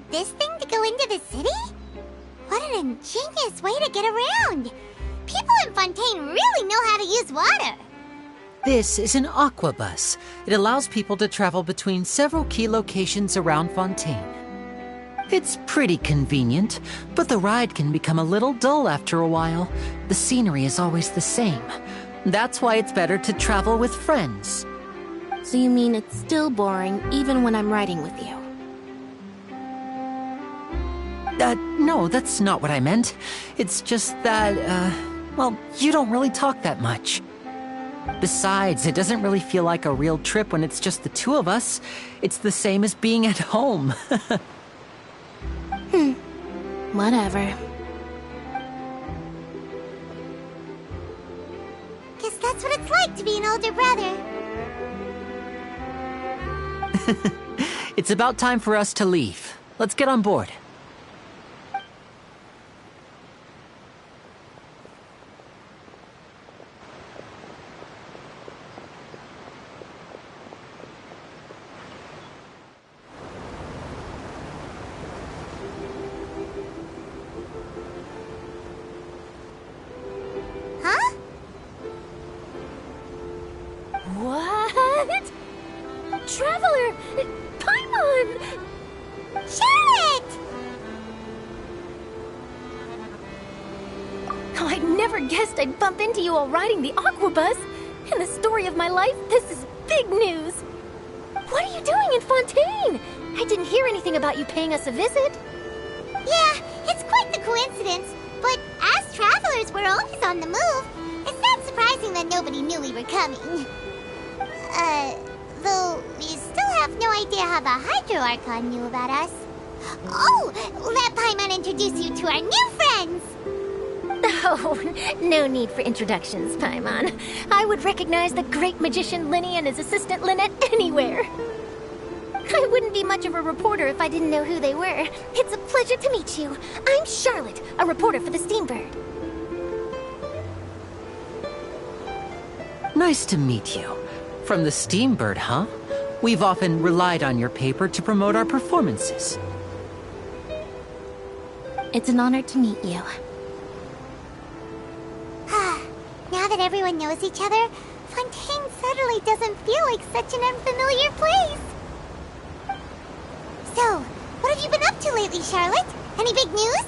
[SPEAKER 1] This thing to go into the city? What an ingenious way to get around! People in Fontaine really know how to use water!
[SPEAKER 6] This is an aquabus. It allows people to travel between several key locations around Fontaine. It's pretty convenient, but the ride can become a little dull after a while. The scenery is always the same. That's why it's better to travel with friends.
[SPEAKER 5] So you mean it's still boring even when I'm riding with you?
[SPEAKER 6] No, that's not what I meant. It's just that, well, you don't really talk that much. Besides, it doesn't really feel like a real trip when it's just the two of us. It's the same as being at home.
[SPEAKER 5] Whatever.
[SPEAKER 1] Guess that's what it's like to be an older brother.
[SPEAKER 6] It's about time for us to leave. Let's get on board.
[SPEAKER 14] What? Traveler! Paimon!
[SPEAKER 1] Charlotte!
[SPEAKER 14] Oh, I never guessed I'd bump into you while riding the aquabus. In the story of my life, this is big news. What are you doing in Fontaine? I didn't hear anything about you paying us a visit.
[SPEAKER 1] Yeah, it's quite the coincidence. But as travelers, we're always on the move. It's not surprising that nobody knew we were coming. Though we still have no idea how the Hydro Archon knew about us. Oh, let Paimon introduce you to our new friends!
[SPEAKER 14] Oh, no need for introductions, Paimon. I would recognize the great magician Lenny and his assistant Lynette anywhere. I wouldn't be much of a reporter if I didn't know who they were. It's a pleasure to meet you. I'm Charlotte, a reporter for the Steambird.
[SPEAKER 6] Nice to meet you. From the Steambird, huh? We've often relied on your paper to promote our performances.
[SPEAKER 5] It's an honor to meet you.
[SPEAKER 1] Now that everyone knows each other, Fontaine suddenly doesn't feel like such an unfamiliar place. So, what have you been up to lately, Charlotte? Any big news?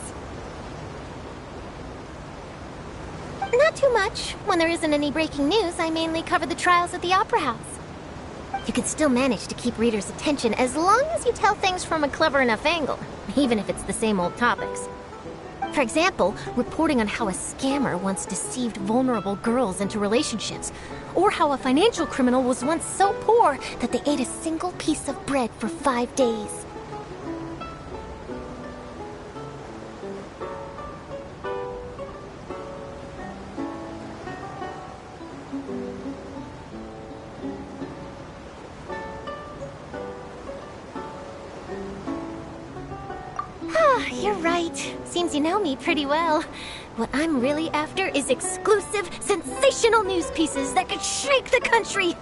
[SPEAKER 14] Not too much. When there isn't any breaking news, I mainly cover the trials at the Opera House. You can still manage to keep readers' attention as long as you tell things from a clever enough angle, even if it's the same old topics. For example, reporting on how a scammer once deceived vulnerable girls into relationships, or how a financial criminal was once so poor that they ate a single piece of bread for 5 days. You're right. Seems you know me pretty well. What I'm really after is exclusive, sensational news pieces that could shake the country.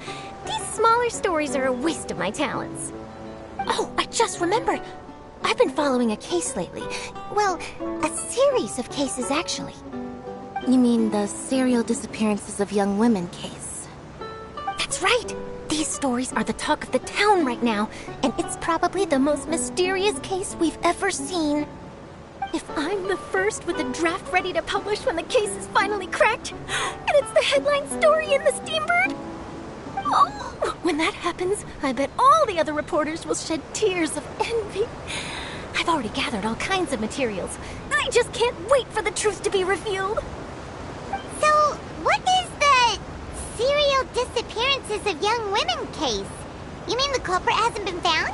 [SPEAKER 14] These smaller stories are a waste of my talents. Oh, I just remembered. I've been following a case lately. Well, a series of cases, actually.
[SPEAKER 5] You mean the serial disappearances of young women case?
[SPEAKER 14] That's right. These stories are the talk of the town right now, and it's probably the most mysterious case we've ever seen. If I'm the first with a draft ready to publish when the case is finally cracked, and it's the headline story in the Steambird, oh, when that happens, I bet all the other reporters will shed tears of envy. I've already gathered all kinds of materials. I just can't wait for the truth to be revealed.
[SPEAKER 1] So, what is the serial disappearances of young women case? You mean the culprit hasn't been found?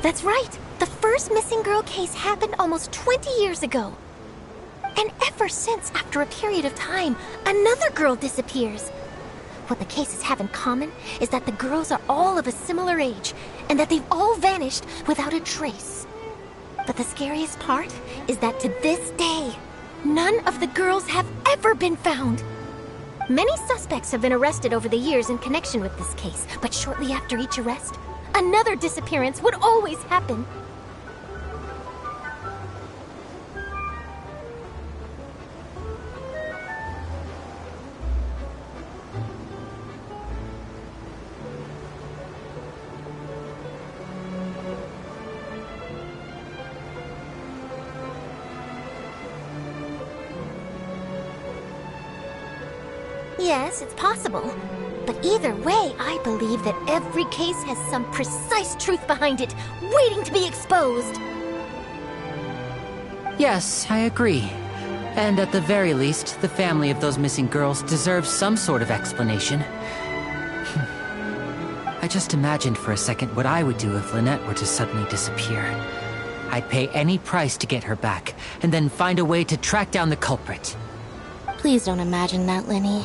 [SPEAKER 14] That's right. The first missing girl case happened almost 20 years ago. And ever since, after a period of time, another girl disappears. What the cases have in common is that the girls are all of a similar age, and that they've all vanished without a trace. But the scariest part is that to this day, none of the girls have ever been found. Many suspects have been arrested over the years in connection with this case, but shortly after each arrest, another disappearance would always happen. Yes, it's possible. But either way, I believe that every case has some precise truth behind it, waiting to be exposed.
[SPEAKER 6] Yes, I agree. And at the very least, the family of those missing girls deserves some sort of explanation. I just imagined for a second what I would do if Lynette were to suddenly disappear. I'd pay any price to get her back, and then find a way to track down the culprit.
[SPEAKER 5] Please don't imagine that, Lenny.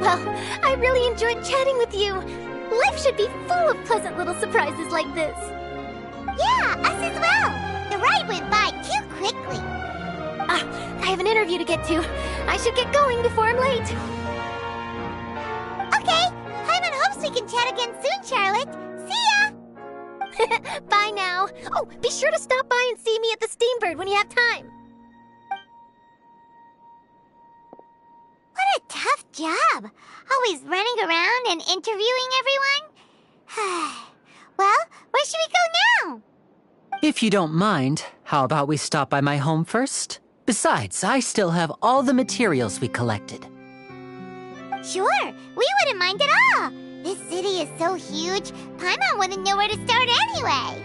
[SPEAKER 14] Well, I really enjoyed chatting with you. Life should be full of pleasant little surprises like this.
[SPEAKER 1] Yeah, us as well. The ride went by too quickly.
[SPEAKER 14] I have an interview to get to. I should get going before I'm late.
[SPEAKER 1] Okay, Paimon hopes we can chat again soon, Charlotte. See ya!
[SPEAKER 14] Bye now. Oh, be sure to stop by and see me at the Steambird when you have time.
[SPEAKER 1] What a tough job. Always running around and interviewing everyone. Well, where should we go now?
[SPEAKER 6] If you don't mind, how about we stop by my home first? Besides, I still have all the materials we collected.
[SPEAKER 1] Sure, we wouldn't mind at all. This city is so huge, Paimon wouldn't know where to start anyway.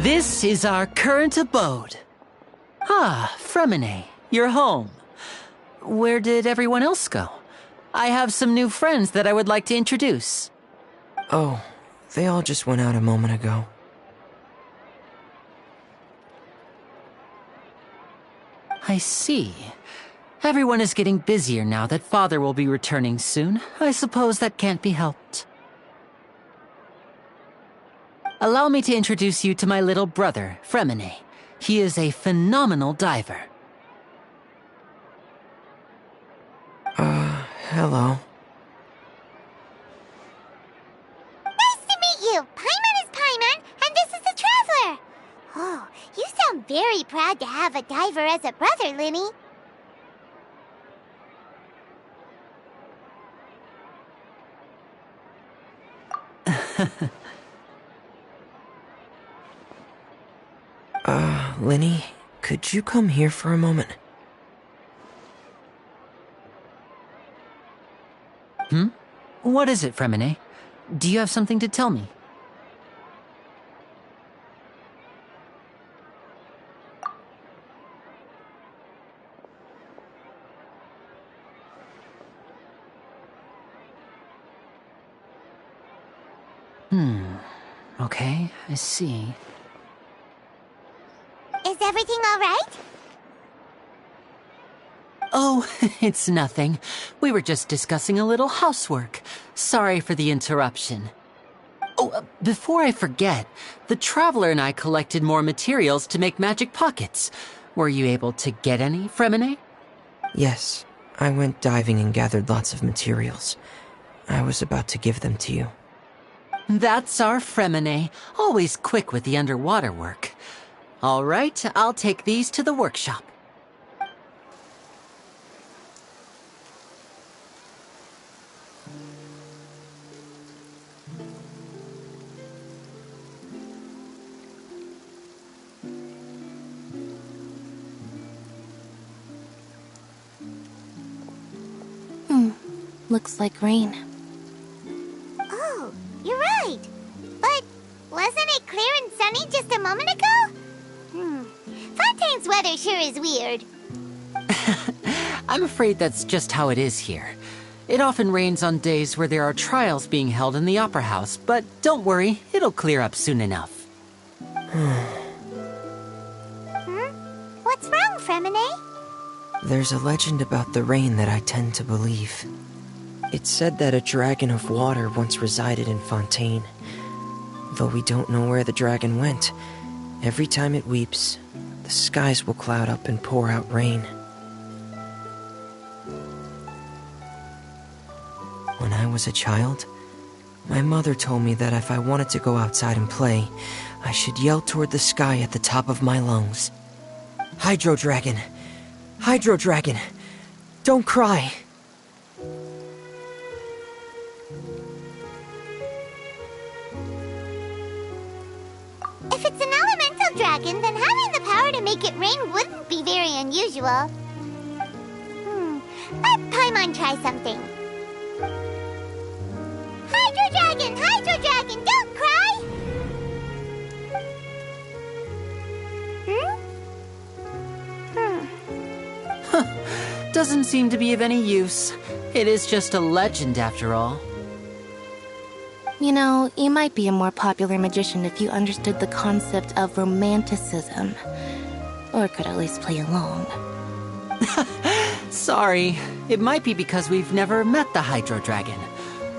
[SPEAKER 6] This is our current abode. Ah, Fremine, you're home. Where did everyone else go? I have some new friends that I would like to introduce.
[SPEAKER 13] Oh, they all just went out a moment ago.
[SPEAKER 6] I see. Everyone is getting busier now that Father will be returning soon. I suppose that can't be helped. Allow me to introduce you to my little brother, Fremine. He is a phenomenal diver.
[SPEAKER 13] Hello.
[SPEAKER 1] Nice to meet you! Paimon is Paimon, and this is the Traveler! Oh, you sound very proud to have a diver as a brother, Linny.
[SPEAKER 13] Linny, could you come here for a moment?
[SPEAKER 6] What is it, Fremine? Do you have something to tell me? Okay, I see.
[SPEAKER 1] Is everything all right?
[SPEAKER 6] Oh, it's nothing. We were just discussing a little housework. Sorry for the interruption. Oh, before I forget, the Traveler and I collected more materials to make magic pockets. Were you able to get any, Fremine?
[SPEAKER 13] Yes, I went diving and gathered lots of materials. I was about to give them to you.
[SPEAKER 6] That's our Fremine, always quick with the underwater work. All right, I'll take these to the workshop.
[SPEAKER 5] Looks like rain.
[SPEAKER 1] Oh, you're right. But wasn't it clear and sunny just a moment ago? Fontaine's weather sure is weird.
[SPEAKER 6] I'm afraid that's just how it is here. It often rains on days where there are trials being held in the Opera House, but don't worry, it'll clear up soon enough.
[SPEAKER 1] What's wrong, Fremine?
[SPEAKER 13] There's a legend about the rain that I tend to believe. It's said that a dragon of water once resided in Fontain. Though we don't know where the dragon went, every time it weeps, the skies will cloud up and pour out rain. When I was a child, my mother told me that if I wanted to go outside and play, I should yell toward the sky at the top of my lungs. Hydro Dragon! Hydro Dragon! Don't cry!
[SPEAKER 1] If it's an elemental dragon, then having the power to make it rain wouldn't be very unusual. Let Paimon try something. Hydro Dragon, don't cry!
[SPEAKER 6] Doesn't seem to be of any use. It is just a legend after all.
[SPEAKER 5] You know, you might be a more popular magician if you understood the concept of romanticism. Or could at least play along.
[SPEAKER 6] Sorry. It might be because we've never met the Hydro Dragon.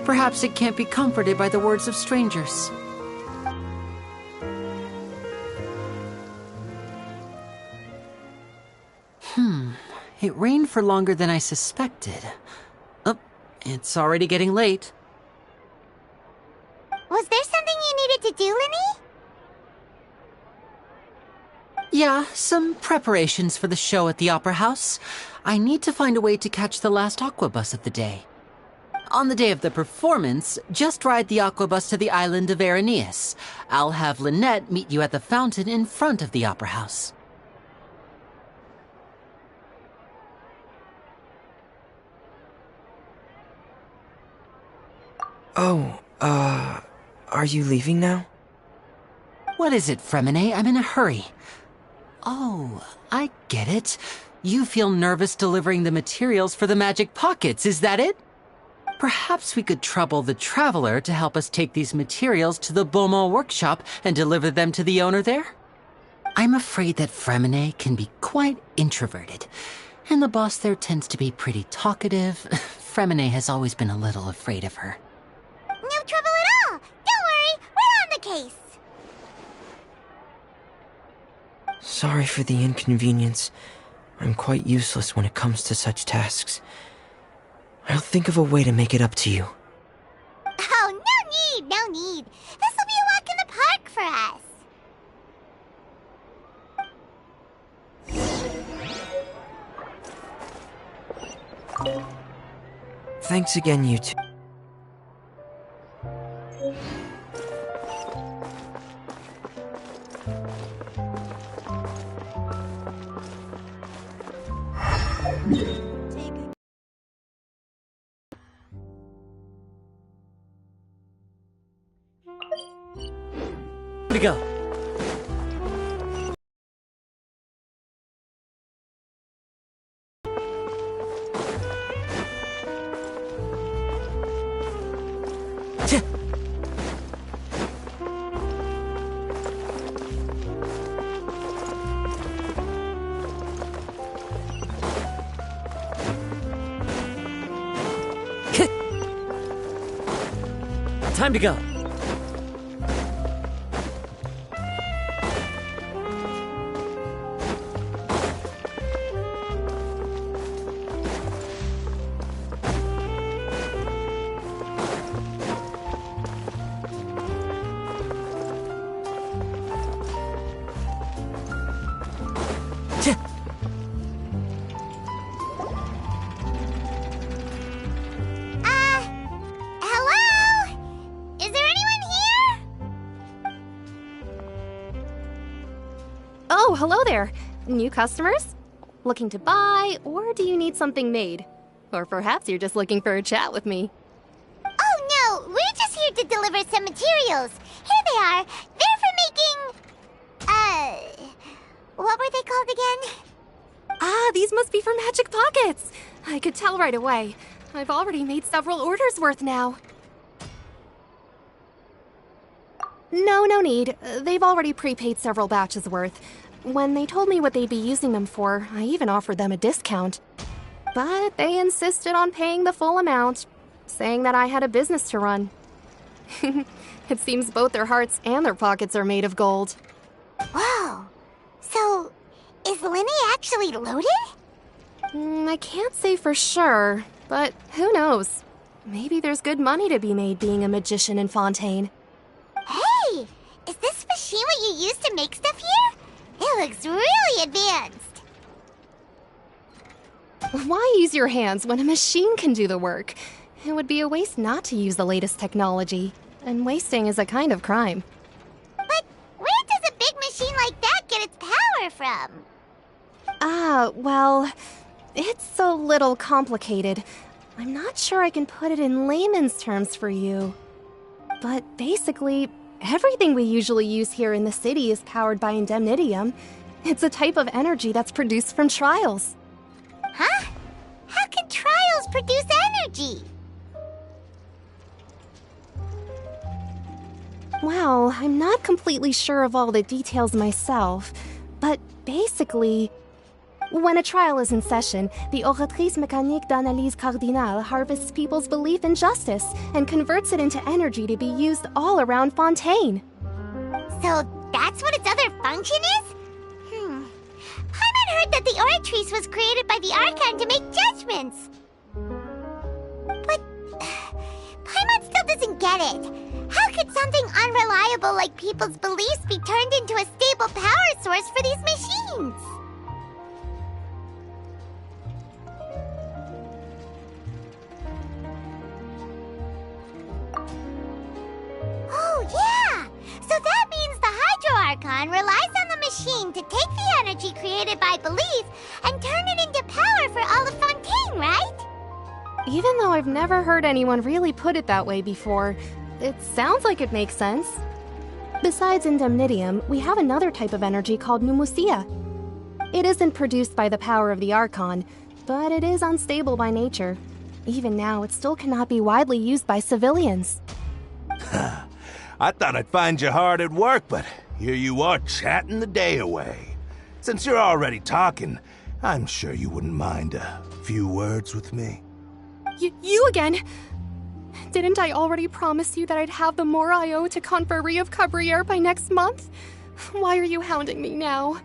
[SPEAKER 6] Perhaps it can't be comforted by the words of strangers. It rained for longer than I suspected. Oh, it's already getting late.
[SPEAKER 1] Was there something you needed to do, Linny?
[SPEAKER 6] Yeah, some preparations for the show at the Opera House. I need to find a way to catch the last aqua bus of the day. On the day of the performance, just ride the aqua bus to the island of Aeneas. I'll have Lynette meet you at the fountain in front of the Opera House.
[SPEAKER 13] Oh, are you leaving now?
[SPEAKER 6] What is it, Fremine? I'm in a hurry. Oh, I get it. You feel nervous delivering the materials for the magic pockets, is that it? Perhaps we could trouble the Traveler to help us take these materials to the Beaumont workshop and deliver them to the owner there? I'm afraid that Fremine can be quite introverted, and the boss there tends to be pretty talkative. Fremine has always been a little afraid of her.
[SPEAKER 1] No trouble at all! Don't worry, we're on the case!
[SPEAKER 13] Sorry for the inconvenience. I'm quite useless when it comes to such tasks. I'll think of a way to make it up to you.
[SPEAKER 1] Oh, no need! This'll be a walk in the park for us!
[SPEAKER 13] Thanks again, you two.
[SPEAKER 6] To go. Time to go.
[SPEAKER 1] Hello? Is there anyone here?
[SPEAKER 15] Oh, hello there. New customers? Looking to buy, or do you need something made? Or perhaps you're just looking for a chat with me.
[SPEAKER 1] Oh no, we're just here to deliver some materials. Here they are. They're for making... what were they called again?
[SPEAKER 15] Ah, these must be for magic pockets. I could tell right away. I've already made several orders worth now. No need. They've already prepaid several batches worth. When they told me what they'd be using them for, I even offered them a discount. But they insisted on paying the full amount, saying that I had a business to run. It seems both their hearts and their pockets are made of gold.
[SPEAKER 1] Whoa. So, is Linny actually loaded?
[SPEAKER 15] I can't say for sure, but who knows? Maybe there's good money to be made being a magician in Fontain.
[SPEAKER 1] Hey! Is this machine what you use to make stuff here? It looks really advanced.
[SPEAKER 15] Why use your hands when a machine can do the work? It would be a waste not to use the latest technology. And wasting is a kind of crime.
[SPEAKER 1] But where does a big machine like that get its power from?
[SPEAKER 15] Well, it's a little complicated. I'm not sure I can put it in layman's terms for you. But basically, everything we usually use here in the city is powered by indemnitium. It's a type of energy that's produced from trials.
[SPEAKER 1] Huh? How can trials produce energy?
[SPEAKER 15] Well, I'm not completely sure of all the details myself, but basically, when a trial is in session, the Oratrice Mécanique d'Analyse Cardinale harvests people's belief in justice and converts it into energy to be used all around Fontaine.
[SPEAKER 1] So that's what its other function is? Paimon heard that the Oratrice was created by the Archon to make judgments. But Paimon still doesn't get it. How could something unreliable like people's beliefs be turned into a stable power source for these machines? Oh, yeah! So that means the Hydro Archon relies on the machine to take the energy created by belief and turn it into power for all of Fontaine, right?
[SPEAKER 15] Even though I've never heard anyone really put it that way before, it sounds like it makes sense. Besides indemnitium, we have another type of energy called pneumosia. It isn't produced by the power of the Archon, but it is unstable by nature. Even now, it still cannot be widely used by civilians.
[SPEAKER 16] I thought I'd find you hard at work, but here you are chatting the day away. Since you're already talking, I'm sure you wouldn't mind a few words with me.
[SPEAKER 15] You again? Didn't I already promise you that I'd have the more I owe to Confrérie of Cabriere by next month? Why are you hounding me now?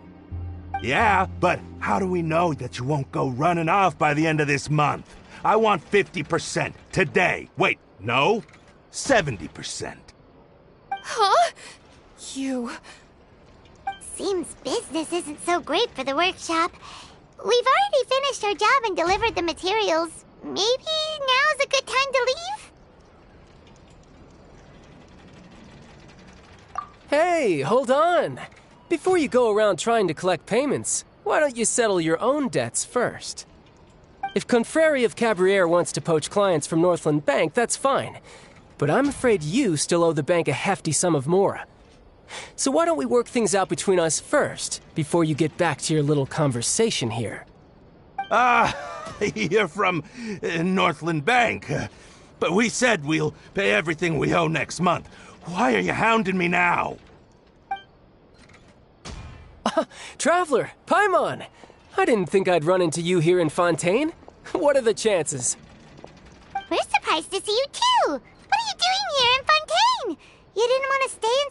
[SPEAKER 16] Yeah, but how do we know that you won't go running off by the end of this month? I want 50% today. Wait, no, 70%.
[SPEAKER 15] Huh? You...
[SPEAKER 1] Seems business isn't so great for the workshop. We've already finished our job and delivered the materials. Maybe now's a good time to leave?
[SPEAKER 17] Hey, hold on! Before you go around trying to collect payments, why don't you settle your own debts first? If Confrérie of Cabriere wants to poach clients from Northland Bank, that's fine. But I'm afraid you still owe the bank a hefty sum of mora. So why don't we work things out between us first, before you get back to your little conversation here?
[SPEAKER 16] You're from Northland Bank. But we said we'll pay everything we owe next month. Why are you hounding me now?
[SPEAKER 17] Traveler, Paimon! I didn't think I'd run into you here in Fontaine. What are the chances?
[SPEAKER 1] We're surprised to see you too! What are you doing here in Fontaine? You didn't want to stay in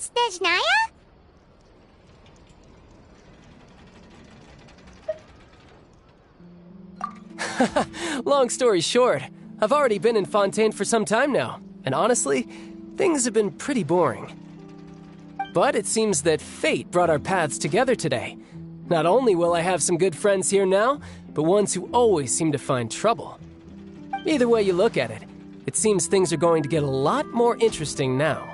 [SPEAKER 1] Snezhnaya?
[SPEAKER 17] Long story short, I've already been in Fontaine for some time now, and honestly, things have been pretty boring. But it seems that fate brought our paths together today. Not only will I have some good friends here now, but ones who always seem to find trouble. Either way you look at it, it seems things are going to get a lot more interesting now.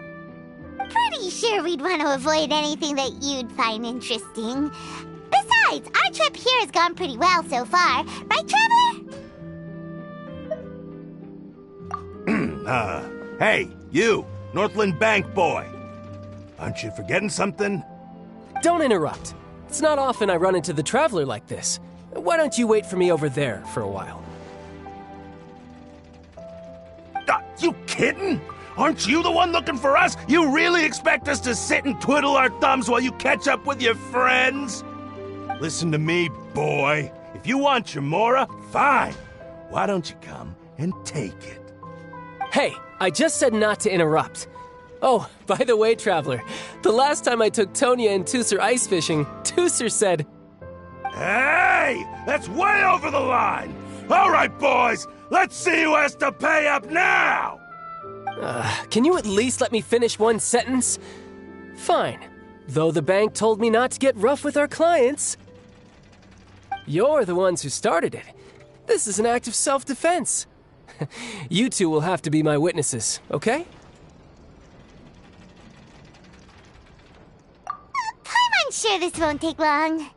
[SPEAKER 1] Pretty sure we'd want to avoid anything that you'd find interesting. Besides, our trip here has gone pretty well so far, right, Traveler?
[SPEAKER 16] Hey, you, Northland Bank boy. Aren't you forgetting something?
[SPEAKER 17] Don't interrupt. It's not often I run into the Traveler like this. Why don't you wait for me over there for a while?
[SPEAKER 16] You kidding? Aren't you the one looking for us? You really expect us to sit and twiddle our thumbs while you catch up with your friends? Listen to me, boy. If you want your Mora, fine. Why don't you come and take it?
[SPEAKER 17] Hey, I just said not to interrupt. Oh, by the way, Traveler, the last time I took Tonya and Tusser ice fishing, Tusser said...
[SPEAKER 16] Hey! That's way over the line! All right, boys, let's see who has to pay up now!
[SPEAKER 17] Can you at least let me finish one sentence? Fine. Though the bank told me not to get rough with our clients. You're the ones who started it. This is an act of self-defense. You two will have to be my witnesses, okay?
[SPEAKER 1] I'm sure this won't take long.